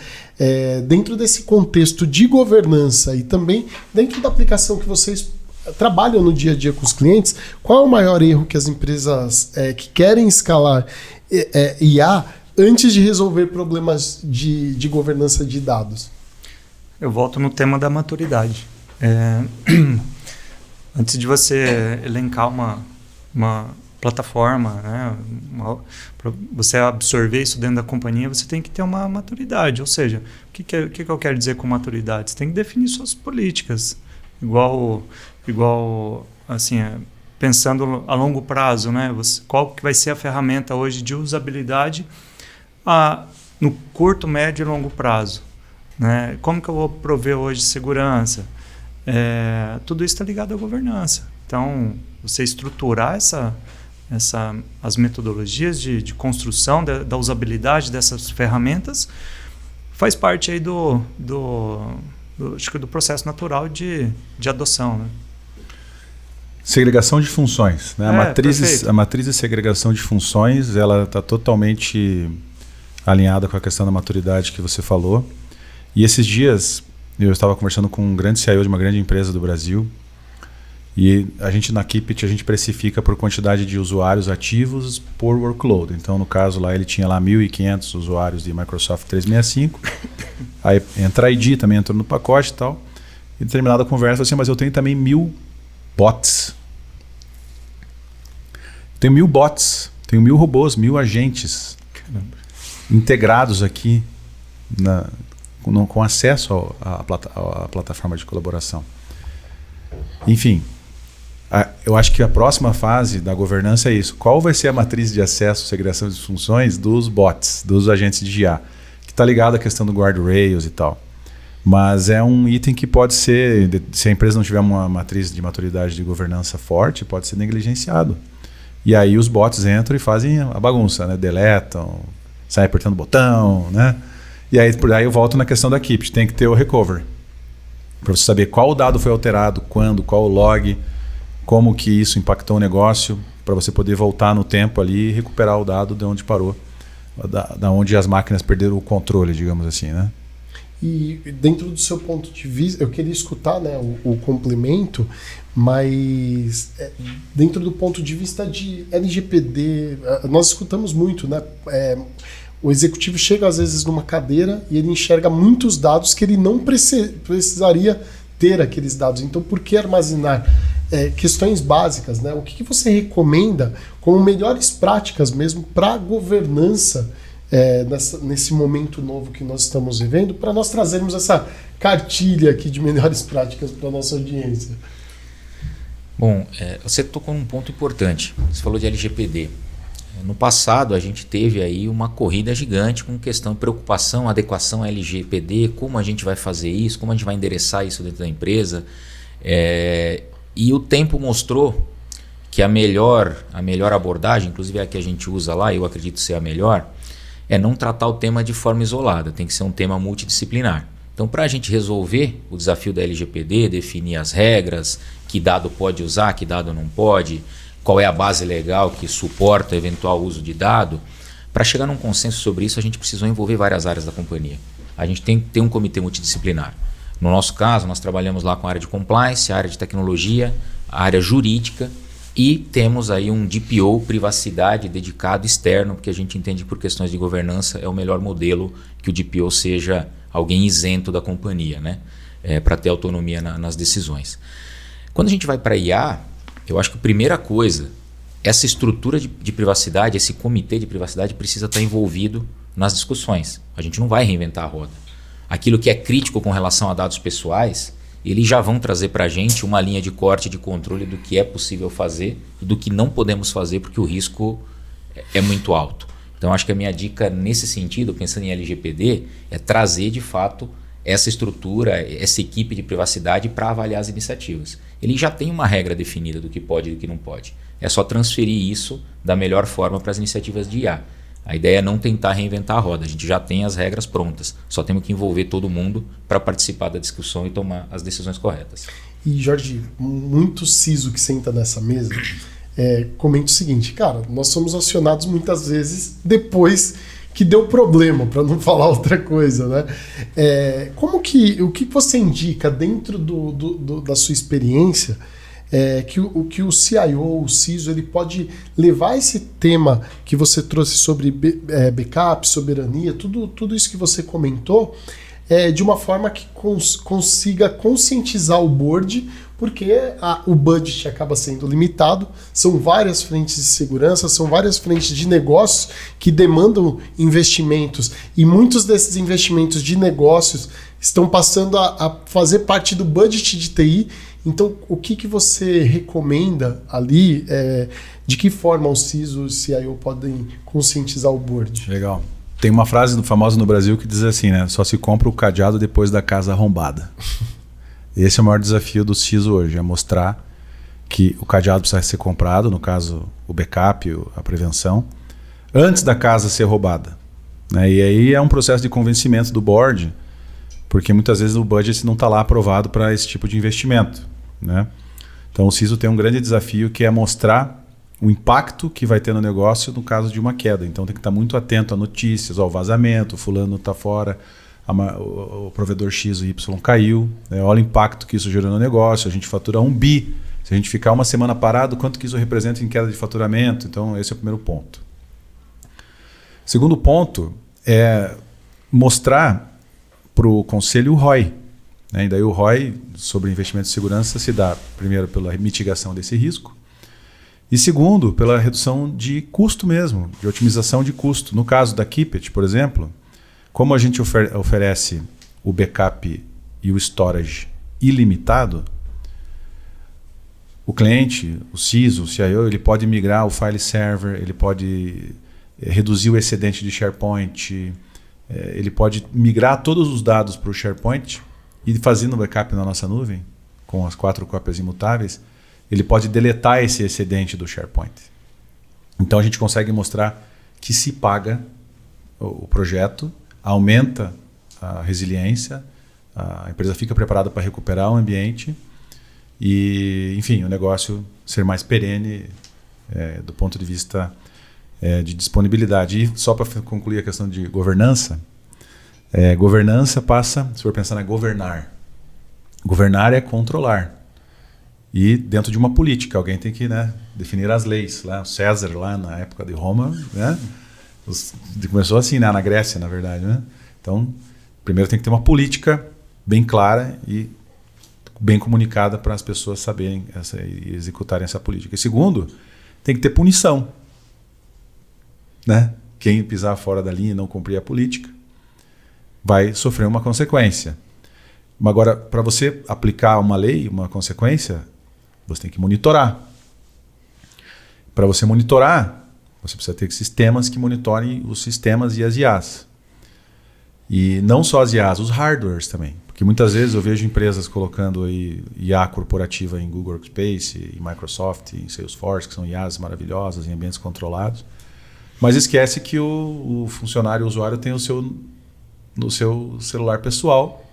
Dentro desse contexto de governança e também dentro da aplicação que vocês trabalham no dia a dia com os clientes, qual é o maior erro que as empresas que querem escalar IA antes de resolver problemas de governança de dados? Eu volto no tema da maturidade. Antes de você elencar uma plataforma, né, para você absorver isso dentro da companhia, você tem que ter uma maturidade. Ou seja, o que eu quero dizer com maturidade? Você tem que definir suas políticas. Igual assim, pensando a longo prazo, né? Qual que vai ser a ferramenta hoje de usabilidade no curto, médio e longo prazo? Né? Como que eu vou prover hoje segurança? Tudo isso está ligado à governança. Então, você estruturar as metodologias de construção da usabilidade dessas ferramentas faz parte aí acho que do processo natural de adoção, né? Segregação de funções, né? A matriz de segregação de funções, ela está totalmente alinhada com a questão da maturidade que você falou. E esses dias eu estava conversando com um grande CIO de uma grande empresa do Brasil, e a gente na Keepit a gente precifica por quantidade de usuários ativos por workload. Então, no caso lá, ele tinha lá 1.500 usuários de Microsoft 365. Aí entra a ID, também entrou no pacote e tal. E determinada conversa, assim, mas eu tenho também 1.000 bots. Tenho 1.000 bots, tenho 1.000 robôs, 1.000 agentes integrados aqui com acesso à plataforma de colaboração. Enfim, eu acho que a próxima fase da governança é isso. Qual vai ser a matriz de acesso, segregação de funções dos bots, dos agentes de IA? Que está ligado à questão do guardrails e tal. Mas é um item que pode ser, se a empresa não tiver uma matriz de maturidade de governança forte, pode ser negligenciado. E aí os bots entram e fazem a bagunça, né? Deletam, saem apertando o botão, né? E aí, por aí eu volto na questão da Keepit. Tem que ter o recovery. Para você saber qual dado foi alterado, quando, qual o log, como que isso impactou o negócio, para você poder voltar no tempo ali e recuperar o dado de onde parou, da onde as máquinas perderam o controle, digamos assim, né? E dentro do seu ponto de vista, eu queria escutar, né, o complemento, mas dentro do ponto de vista de LGPD, nós escutamos muito, né? O executivo chega às vezes numa cadeira e ele enxerga muitos dados que ele não precisaria ter aqueles dados. Então, por que armazenar questões básicas, né? O que você recomenda como melhores práticas mesmo para a governança nesse momento novo que nós estamos vivendo, para nós trazermos essa cartilha aqui de melhores práticas para a nossa audiência? Bom, você tocou num ponto importante. Você falou de LGPD. No passado, a gente teve aí uma corrida gigante com questão de preocupação, adequação à LGPD, como a gente vai fazer isso, como a gente vai endereçar isso dentro da empresa. E o tempo mostrou que a melhor abordagem, inclusive a que a gente usa lá, eu acredito ser a melhor, é não tratar o tema de forma isolada, tem que ser um tema multidisciplinar. Então, para a gente resolver o desafio da LGPD, definir as regras, que dado pode usar, que dado não pode, qual é a base legal que suporta o eventual uso de dado, para chegar num consenso sobre isso, a gente precisou envolver várias áreas da companhia. A gente tem que ter um comitê multidisciplinar. No nosso caso, nós trabalhamos lá com a área de compliance, a área de tecnologia, a área jurídica, e temos aí um DPO, privacidade, dedicado externo, porque a gente entende que por questões de governança é o melhor modelo que o DPO seja alguém isento da companhia, né? Para ter autonomia nas decisões. Quando a gente vai para IA, eu acho que a primeira coisa, essa estrutura de privacidade, esse comitê de privacidade precisa estar envolvido nas discussões. A gente não vai reinventar a roda. Aquilo que é crítico com relação a dados pessoais, eles já vão trazer para a gente uma linha de corte de controle do que é possível fazer e do que não podemos fazer porque o risco é muito alto. Então, acho que a minha dica nesse sentido, pensando em LGPD, é trazer de fato essa estrutura, essa equipe de privacidade para avaliar as iniciativas. Ele já tem uma regra definida do que pode e do que não pode. É só transferir isso da melhor forma para as iniciativas de IA. A ideia é não tentar reinventar a roda, a gente já tem as regras prontas, só temos que envolver todo mundo para participar da discussão e tomar as decisões corretas. E Jorge, muito CISO que senta nessa mesa comenta o seguinte, cara, nós somos acionados muitas vezes depois que deu problema, para não falar outra coisa, né? O que você indica dentro da sua experiência que o CIO, o CISO, ele pode levar esse tema que você trouxe sobre backup, soberania, tudo isso que você comentou, de uma forma que consiga conscientizar o board, porque o budget acaba sendo limitado, são várias frentes de segurança, são várias frentes de negócios que demandam investimentos, e muitos desses investimentos de negócios estão passando a fazer parte do budget de TI. Então, o que você recomenda ali? De que forma o CISO e o CIO podem conscientizar o board? Legal. Tem uma frase famosa no Brasil que diz assim, né? Só se compra o cadeado depois da casa arrombada. Esse é o maior desafio do CISO hoje, é mostrar que o cadeado precisa ser comprado, no caso o backup, a prevenção, antes da casa ser roubada. Né? E aí é um processo de convencimento do board, porque muitas vezes o budget não está lá aprovado para esse tipo de investimento. Né? Então o CISO tem um grande desafio que é mostrar o impacto que vai ter no negócio no caso de uma queda. Então tem que estar muito atento a notícias, ao vazamento, fulano está fora, o provedor X ou Y caiu, né? Olha o impacto que isso gerou no negócio, a gente fatura 1 bi. Se a gente ficar uma semana parado, quanto que isso representa em queda de faturamento? Então esse é o primeiro ponto. Segundo ponto é mostrar para o conselho o ROI. Né? E daí o ROI sobre investimento de segurança se dá primeiro pela mitigação desse risco e segundo pela redução de custo mesmo, de otimização de custo. No caso da Keepit, por exemplo, como a gente oferece o backup e o storage ilimitado, o cliente, o CISO, o CIO, ele pode migrar o file server, ele pode reduzir o excedente de SharePoint, ele pode migrar todos os dados para o SharePoint e fazendo o backup na nossa nuvem, com as 4 cópias imutáveis, ele pode deletar esse excedente do SharePoint. Então a gente consegue mostrar que se paga o projeto, aumenta a resiliência, a empresa fica preparada para recuperar o ambiente e, enfim, o negócio ser mais perene do ponto de vista de disponibilidade. E só para concluir a questão de governança, governança passa, se for pensar na governar. Governar é controlar. E dentro de uma política, alguém tem que, né, definir as leis. Lá, o César, lá na época de Roma, né, começou assim, né, na Grécia, na verdade. Né? Então, primeiro tem que ter uma política bem clara e bem comunicada para as pessoas saberem e executarem essa política. E segundo, tem que ter punição. Né? Quem pisar fora da linha e não cumprir a política vai sofrer uma consequência. Agora, para você aplicar uma lei, uma consequência, você tem que monitorar. Para você monitorar, você precisa ter sistemas que monitorem os sistemas e as IAs. E não só as IAs, os hardwares também. Porque muitas vezes eu vejo empresas colocando aí IA corporativa em Google Workspace, em Microsoft, em Salesforce, que são IAs maravilhosas, em ambientes controlados. Mas esquece que o funcionário, o usuário, tem no seu celular pessoal,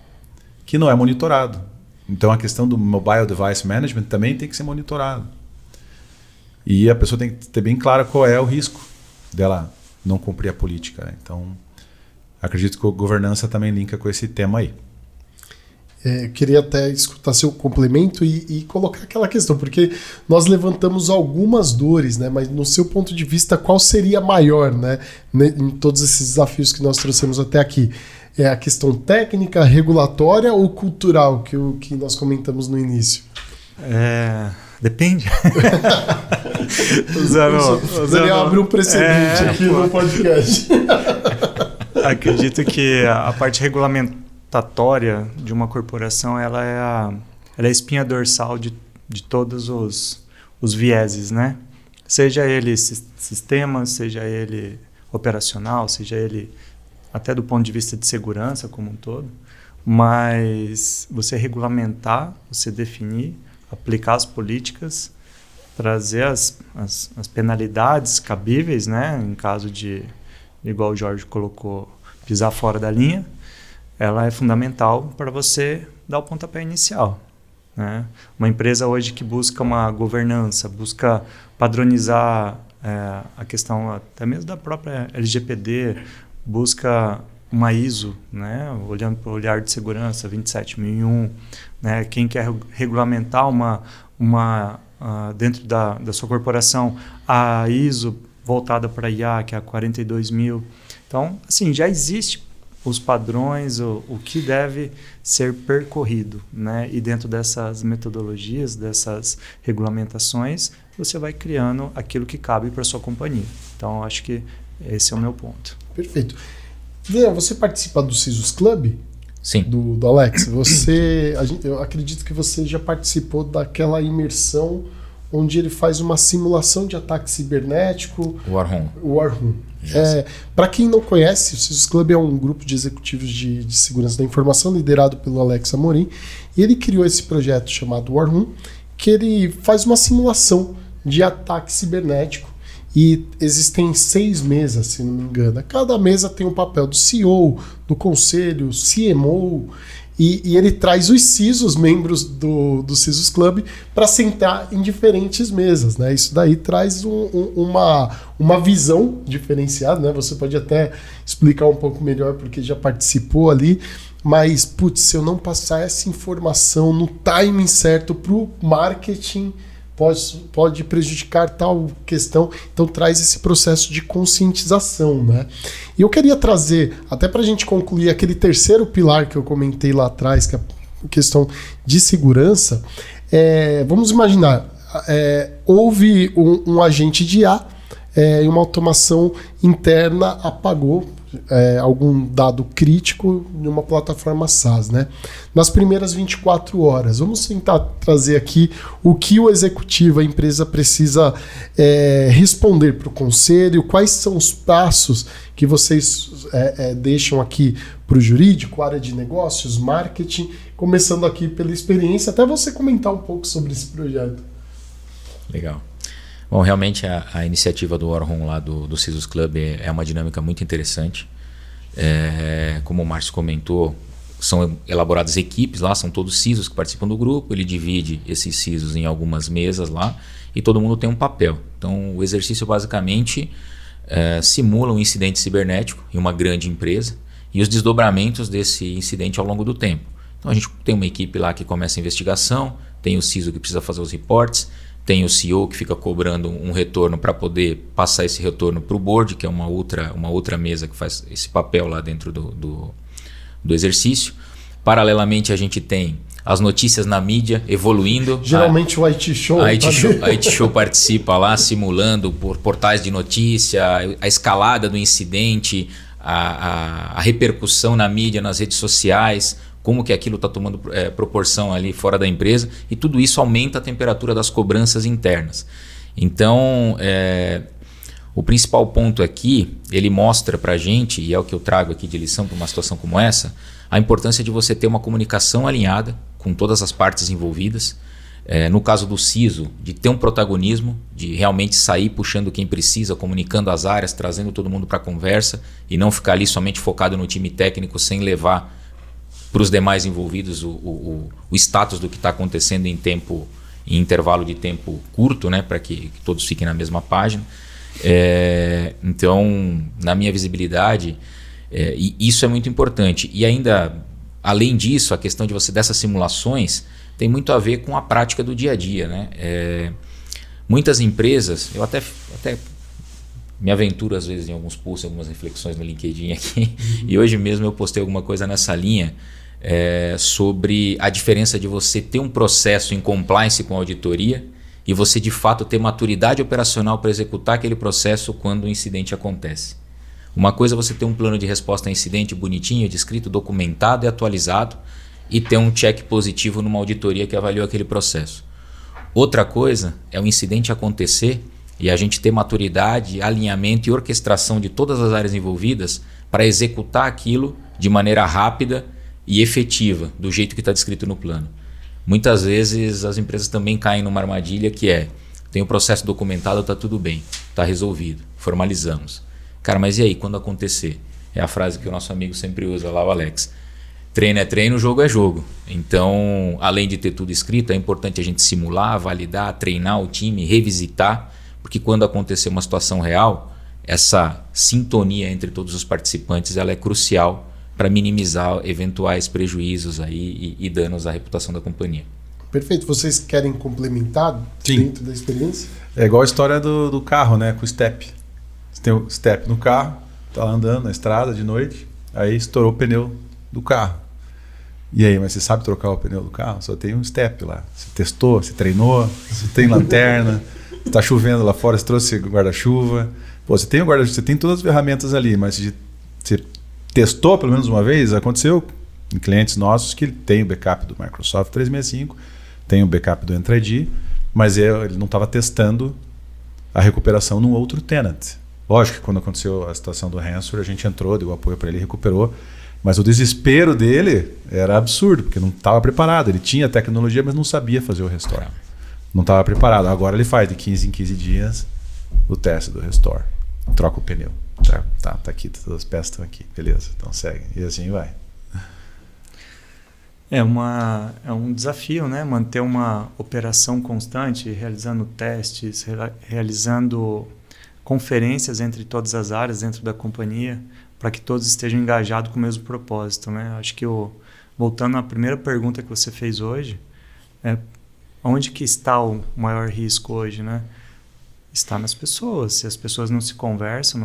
que não é monitorado. Então a questão do Mobile Device Management também tem que ser monitorado. E a pessoa tem que ter bem claro qual é o risco dela não cumprir a política. Né? Então, acredito que a governança também linka com esse tema aí. Eu queria até escutar seu complemento e colocar aquela questão, porque nós levantamos algumas dores, né? Mas no seu ponto de vista, qual seria maior, né? Em todos esses desafios que nós trouxemos até aqui? É a questão técnica, regulatória ou cultural que nós comentamos no início? Depende. Daniel abriu um precedente aqui no podcast. Acredito que a parte regulamentatória de uma corporação ela é a espinha dorsal de todos os vieses, né? Seja ele sistema, seja ele operacional, seja ele até do ponto de vista de segurança como um todo, mas você regulamentar, você definir, aplicar as políticas, trazer as penalidades cabíveis, né, em caso de igual o Jorge colocou, pisar fora da linha, ela é fundamental para você dar o pontapé inicial. Né? Uma empresa hoje que busca uma governança, busca padronizar a questão até mesmo da própria LGPD, busca uma ISO, né? Olhando para o olhar de segurança 27001, né? Quem quer regulamentar dentro da sua corporação a ISO voltada para IA, que é a 42000. Então, assim, já existe os padrões, o que deve ser percorrido, né? E dentro dessas metodologias, dessas regulamentações, você vai criando aquilo que cabe para a sua companhia. Então, acho que esse é o meu ponto. Perfeito. Daniel, você participa do CISUS Club? Sim. Do Alex. Eu acredito que você já participou daquela imersão onde ele faz uma simulação de ataque cibernético. O War Room. Para quem não conhece, o CISUS Club é um grupo de executivos de segurança da informação liderado pelo Alex Amorim, e ele criou esse projeto chamado War Room, que ele faz uma simulação de ataque cibernético, e existem 6 mesas, se não me engano. Cada mesa tem um papel do CEO, do conselho, CMO, e ele traz os CISOs, membros do CISUS Club, para sentar em diferentes mesas. Né? Isso daí traz uma visão diferenciada. Né? Você pode até explicar um pouco melhor, porque já participou ali. Mas, putz, se eu não passar essa informação no timing certo para o marketing, pode prejudicar tal questão. Então traz esse processo de conscientização, né? E eu queria trazer, até para a gente concluir aquele terceiro pilar que eu comentei lá atrás, que é a questão de segurança. Vamos imaginar, houve um agente de IA e uma automação interna apagou algum dado crítico em uma plataforma SaaS, né? Nas primeiras 24 horas, vamos tentar trazer aqui o que o executivo, a empresa precisa responder para o conselho, quais são os passos que vocês deixam aqui para o jurídico, área de negócios, marketing, começando aqui pela experiência, até você comentar um pouco sobre esse projeto. Legal. Bom, realmente a iniciativa do War Room lá do CISUS Club é uma dinâmica muito interessante. Como o Márcio comentou, são elaboradas equipes lá, são todos CISOs que participam do grupo, ele divide esses CISOs em algumas mesas lá e todo mundo tem um papel. Então o exercício basicamente simula um incidente cibernético em uma grande empresa e os desdobramentos desse incidente ao longo do tempo. Então a gente tem uma equipe lá que começa a investigação, tem o CISO que precisa fazer os reportes, tem o CEO que fica cobrando um retorno para poder passar esse retorno para o board, que é uma outra mesa que faz esse papel lá dentro do exercício. Paralelamente, a gente tem as notícias na mídia evoluindo. Geralmente o IT Show. A IT Show participa lá, simulando por portais de notícia, a escalada do incidente, a repercussão na mídia, nas redes sociais, como que aquilo está tomando proporção ali fora da empresa, e tudo isso aumenta a temperatura das cobranças internas. Então, o principal ponto aqui, ele mostra para a gente, e é o que eu trago aqui de lição para uma situação como essa, a importância de você ter uma comunicação alinhada com todas as partes envolvidas. No caso do CISO, de ter um protagonismo, de realmente sair puxando quem precisa, comunicando as áreas, trazendo todo mundo para a conversa, e não ficar ali somente focado no time técnico sem levar para os demais envolvidos o status do que está acontecendo em intervalo de tempo curto, né, para que todos fiquem na mesma página. Então, na minha visibilidade, e isso é muito importante. E ainda, além disso, a questão dessas simulações tem muito a ver com a prática do dia a dia. Né? Muitas empresas, eu até me aventuro às vezes em alguns posts, algumas reflexões no LinkedIn aqui, e hoje mesmo eu postei alguma coisa nessa linha sobre a diferença de você ter um processo em compliance com a auditoria e você de fato ter maturidade operacional para executar aquele processo quando o incidente acontece. Uma coisa é você ter um plano de resposta a incidente bonitinho, descrito, documentado e atualizado, e ter um check positivo numa auditoria que avaliou aquele processo. Outra coisa é o incidente acontecer e a gente ter maturidade, alinhamento e orquestração de todas as áreas envolvidas para executar aquilo de maneira rápida e efetiva, do jeito que está descrito no plano. Muitas vezes as empresas também caem numa armadilha que tem o processo documentado, está tudo bem, está resolvido, formalizamos. Cara, mas e aí, quando acontecer? É a frase que o nosso amigo sempre usa lá, o Alex. Treino é treino, jogo é jogo. Então, além de ter tudo escrito, é importante a gente simular, validar, treinar o time, revisitar, porque quando acontecer uma situação real, essa sintonia entre todos os participantes ela é crucial para minimizar eventuais prejuízos aí e danos à reputação da companhia. Perfeito. Vocês querem complementar dentro da experiência? É igual a história do carro, né? Com o step. Você tem o step no carro, tá lá andando na estrada de noite, aí estourou o pneu do carro. E aí, mas você sabe trocar o pneu do carro? Só tem um step lá. Você testou, você treinou, você tem lanterna, está chovendo lá fora, você trouxe guarda-chuva. Pô, você tem o guarda-chuva, você tem todas as ferramentas ali, mas você testou pelo menos uma vez? Aconteceu em clientes nossos que tem o backup do Microsoft 365, tem o backup do Entra ID, mas ele não estava testando a recuperação num outro tenant. Lógico que quando aconteceu a situação do ransomware, a gente entrou, deu apoio para ele e recuperou. Mas o desespero dele era absurdo, porque não estava preparado. Ele tinha tecnologia, mas não sabia fazer o restore. Não estava preparado. Agora ele faz de 15 em 15 dias o teste do restore. Troca o pneu. Tá aqui, todas as peças estão aqui. Beleza, então segue. E assim vai. É um desafio, né? Manter uma operação constante, realizando testes, realizando conferências entre todas as áreas dentro da companhia, para que todos estejam engajados com o mesmo propósito, né? Acho que voltando à primeira pergunta que você fez hoje, onde que está o maior risco hoje, né? Está nas pessoas. Se as pessoas não se conversam,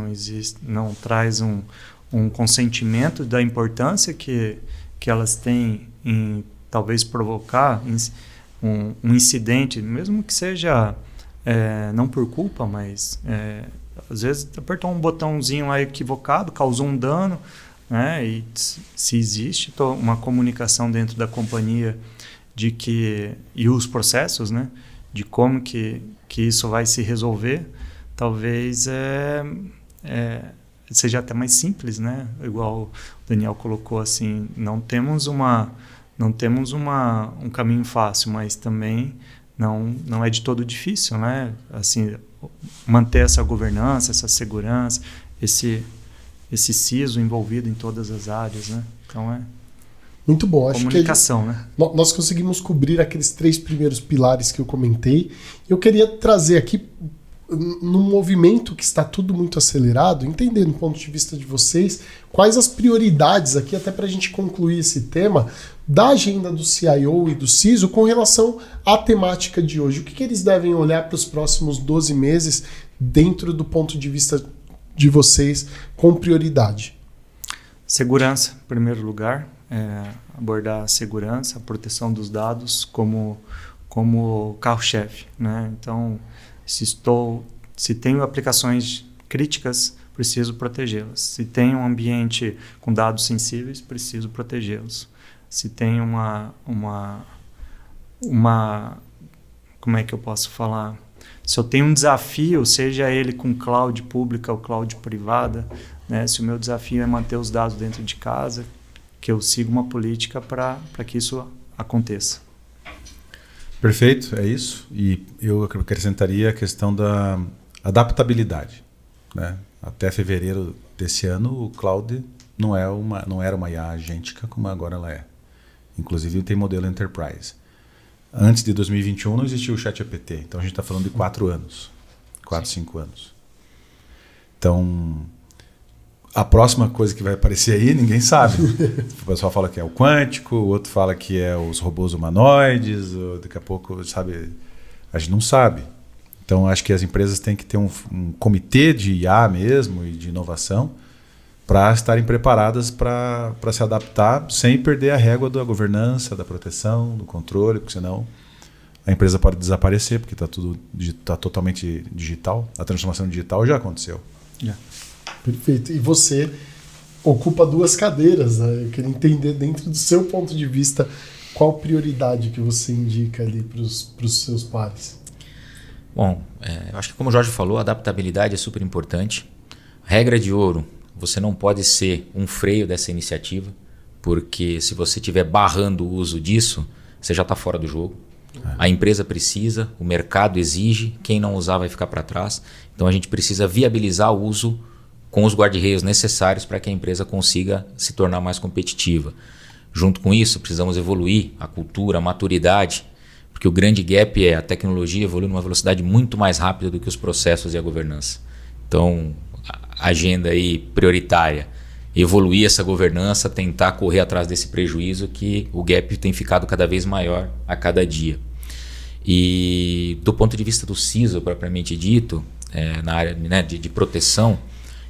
não traz um consentimento da importância que elas têm em talvez provocar um incidente, mesmo que seja não por culpa, mas às vezes apertou um botãozinho lá equivocado, causou um dano, né? E se existe uma comunicação dentro da companhia e os processos, né? De como que isso vai se resolver, talvez seja até mais simples, né? Igual o Daniel colocou, assim, não temos um caminho fácil, mas também não é de todo difícil, né? Assim, manter essa governança, essa segurança, esse CISO envolvido em todas as áreas, né? Então muito bom. Acho comunicação, né? Nós conseguimos cobrir aqueles 3 primeiros pilares que eu comentei. Eu queria trazer aqui, num movimento que está tudo muito acelerado, entender do ponto de vista de vocês, quais as prioridades aqui, até para a gente concluir esse tema, da agenda do CIO e do CISO com relação à temática de hoje. O que eles devem olhar para os próximos 12 meses dentro do ponto de vista de vocês com prioridade? Segurança, em primeiro lugar. Abordar a segurança, a proteção dos dados como carro-chefe, né? Então, se tenho aplicações críticas, preciso protegê-las. Se tenho um ambiente com dados sensíveis, preciso protegê-los. Se tem como é que eu posso falar? Se eu tenho um desafio, seja ele com cloud pública ou cloud privada, né? Se o meu desafio é manter os dados dentro de casa, que eu siga uma política para que isso aconteça. Perfeito, é isso. E eu acrescentaria a questão da adaptabilidade, né? Até fevereiro desse ano, o cloud não era uma IA agêntica como agora ela é. Inclusive tem modelo Enterprise. Antes de 2021 não existia o ChatGPT, então a gente está falando de 4 anos, 5 anos. Então, a próxima coisa que vai aparecer aí, ninguém sabe. O pessoal fala que é o quântico, o outro fala que é os robôs humanoides, daqui a pouco, sabe, a gente não sabe. Então, acho que as empresas têm que ter um comitê de IA mesmo e de inovação para estarem preparadas para se adaptar sem perder a régua da governança, da proteção, do controle, porque senão a empresa pode desaparecer, porque está totalmente digital. A transformação digital já aconteceu. Yeah. Perfeito. E você ocupa 2 cadeiras, né? Eu queria entender, dentro do seu ponto de vista, qual prioridade que você indica ali para os seus pares. Bom, eu acho que como o Jorge falou, a adaptabilidade é super importante. Regra de ouro, você não pode ser um freio dessa iniciativa, porque se você estiver barrando o uso disso, você já está fora do jogo. A empresa precisa, o mercado exige, quem não usar vai ficar para trás. Então a gente precisa viabilizar o uso com os guarda-reios necessários para que a empresa consiga se tornar mais competitiva. Junto com isso, precisamos evoluir a cultura, a maturidade, porque o grande gap é a tecnologia evolui numa velocidade muito mais rápida do que os processos e a governança. Então, a agenda aí prioritária, evoluir essa governança, tentar correr atrás desse prejuízo que o gap tem ficado cada vez maior a cada dia. E do ponto de vista do CISO, propriamente dito, na área, né, de proteção,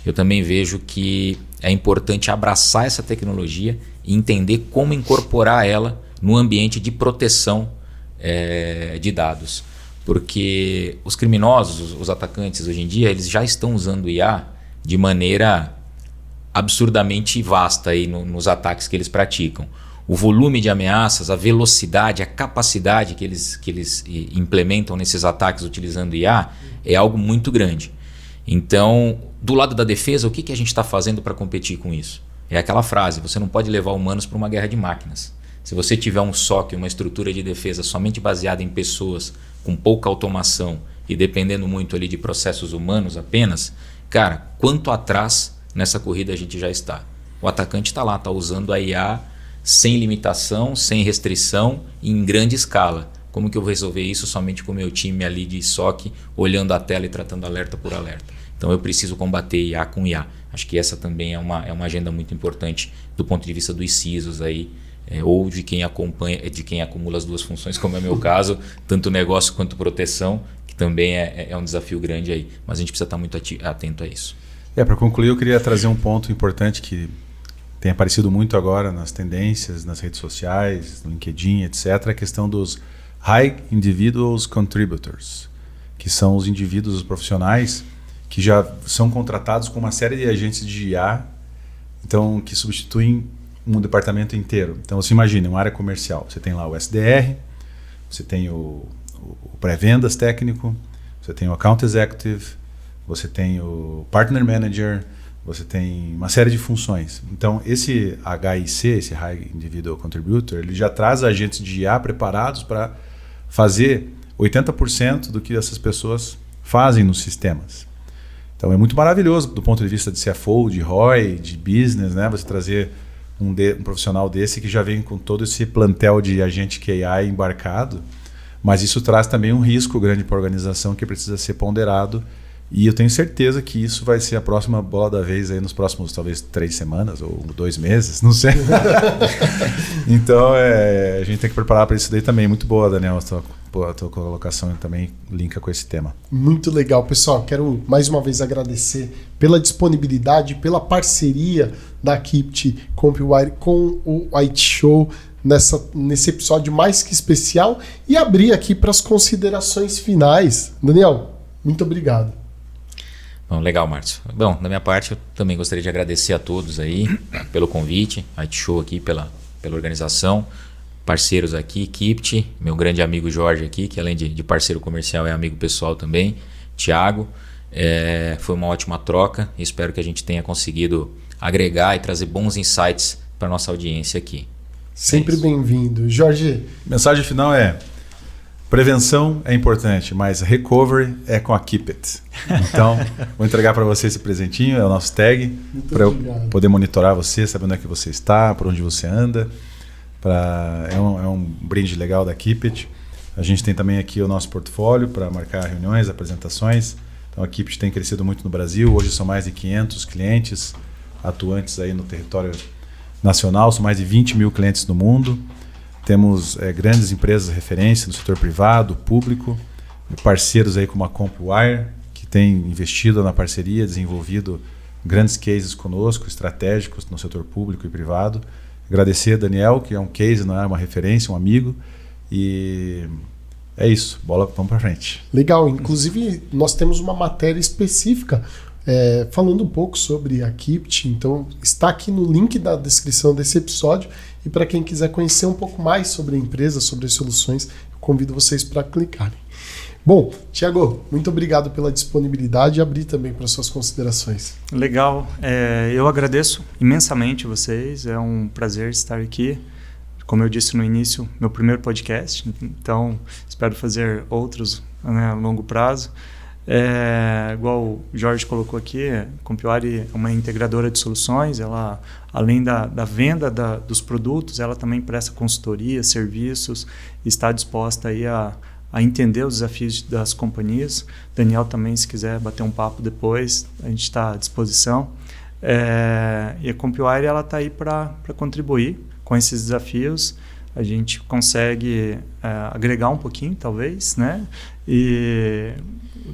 eu também vejo que é importante abraçar essa tecnologia e entender como incorporar ela no ambiente de proteção de dados. Porque os criminosos, os atacantes hoje em dia, eles já estão usando IA de maneira absurdamente vasta aí nos ataques que eles praticam. O volume de ameaças, a velocidade, a capacidade que eles implementam nesses ataques utilizando IA é algo muito grande. Então, do lado da defesa, o que a gente está fazendo para competir com isso? É aquela frase, você não pode levar humanos para uma guerra de máquinas. Se você tiver um SOC, uma estrutura de defesa somente baseada em pessoas com pouca automação e dependendo muito ali de processos humanos apenas, cara, quanto atrás nessa corrida a gente já está? O atacante está lá, está usando a IA sem limitação, sem restrição e em grande escala. Como que eu vou resolver isso somente com o meu time ali de SOC, olhando a tela e tratando alerta por alerta? Então eu preciso combater IA com IA. Acho que essa também é uma agenda muito importante do ponto de vista dos CISOs aí, ou de quem acompanha, de quem acumula as duas funções, como é o meu caso, tanto negócio quanto proteção, que também é um desafio grande aí. Mas a gente precisa estar muito atento a isso. Para concluir, eu queria trazer um ponto importante que tem aparecido muito agora nas tendências, nas redes sociais, no LinkedIn, etc., a questão dos High Individuals Contributors, que são os indivíduos, os profissionais, que já são contratados com uma série de agentes de IA, então, que substituem um departamento inteiro. Então, você imagina, uma área comercial, você tem lá o SDR, você tem o pré-vendas técnico, você tem o Account Executive, você tem o Partner Manager, você tem uma série de funções. Então, esse HIC, esse High Individual Contributor, ele já traz agentes de IA preparados para fazer 80% do que essas pessoas fazem nos sistemas. Então, é muito maravilhoso do ponto de vista de CFO, de ROI, de business, né? Você trazer um profissional desse que já vem com todo esse plantel de agente QI embarcado, mas isso traz também um risco grande para a organização que precisa ser ponderado. E eu tenho certeza que isso vai ser a próxima bola da vez aí nos próximos, talvez, 3 semanas ou 2 meses, não sei. Então, a gente tem que preparar para isso daí também. Muito boa, Daniel, a tua colocação também linka com esse tema. Muito legal, pessoal. Quero mais uma vez agradecer pela disponibilidade, pela parceria da Kipt CompuWire com o IT Show nesse episódio mais que especial e abrir aqui para as considerações finais. Daniel, muito obrigado. Bom, legal, Márcio. Bom, da minha parte, eu também gostaria de agradecer a todos aí pelo convite, a IT Show aqui, pela organização, parceiros aqui, Kipt, meu grande amigo Jorge aqui, que além de parceiro comercial é amigo pessoal também, Thiago. Foi uma ótima troca e espero que a gente tenha conseguido agregar e trazer bons insights para a nossa audiência aqui. Sempre bem-vindo. Jorge? Mensagem final é: prevenção é importante, mas recovery é com a Keep It. Então, vou entregar para você esse presentinho, é o nosso tag, para eu poder monitorar você, saber onde é que você está, por onde você anda. É um brinde legal da Keep It. A gente tem também aqui o nosso portfólio para marcar reuniões, apresentações. Então, a Keep It tem crescido muito no Brasil. Hoje são mais de 500 clientes atuantes aí no território nacional, são mais de 20 mil clientes no mundo. Temos grandes empresas de referência no setor privado, público, parceiros aí como a CompuWire, que tem investido na parceria, desenvolvido grandes cases conosco, estratégicos no setor público e privado. Agradecer a Daniel, que é um case, não é uma referência, um amigo. E é isso, vamos para frente. Legal, inclusive nós temos uma matéria específica falando um pouco sobre a Kipt, então está aqui no link da descrição desse episódio. E para quem quiser conhecer um pouco mais sobre a empresa, sobre as soluções, eu convido vocês para clicarem. Bom, Thiago, muito obrigado pela disponibilidade e abrir também para suas considerações. Legal, eu agradeço imensamente vocês, é um prazer estar aqui. Como eu disse no início, meu primeiro podcast, então espero fazer outros, né, a longo prazo. Igual o Jorge colocou aqui, a Compuari é uma integradora de soluções, ela, além da venda dos produtos, ela também presta consultoria, serviços, está disposta aí a entender os desafios das companhias. Daniel também, se quiser bater um papo depois, a gente está à disposição. E a Compuari está aí para contribuir com esses desafios. A gente consegue agregar um pouquinho, talvez, né? E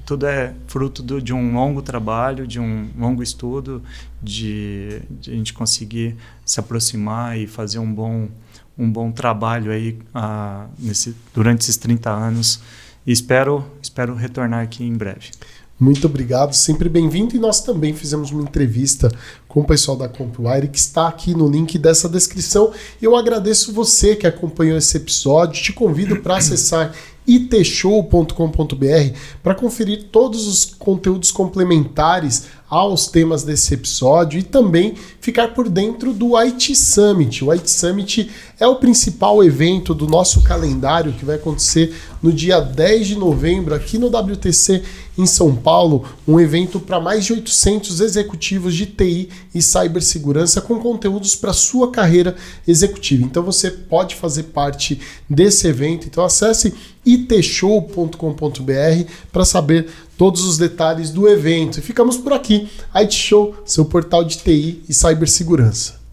tudo é fruto de um longo trabalho, de um longo estudo, de a gente conseguir se aproximar e fazer um bom trabalho aí durante esses 30 anos. E espero retornar aqui em breve. Muito obrigado, sempre bem-vindo. E nós também fizemos uma entrevista com o pessoal da Compuari, que está aqui no link dessa descrição. Eu agradeço você que acompanhou esse episódio. Te convido para acessar itshow.com.br para conferir todos os conteúdos complementares aos temas desse episódio e também ficar por dentro do IT Summit. O IT Summit é o principal evento do nosso calendário que vai acontecer no dia 10 de novembro aqui no WTC em São Paulo, um evento para mais de 800 executivos de TI e cibersegurança com conteúdos para sua carreira executiva. Então você pode fazer parte desse evento, então acesse itshow.com.br para saber todos os detalhes do evento. E ficamos por aqui. IT Show, seu portal de TI e cibersegurança.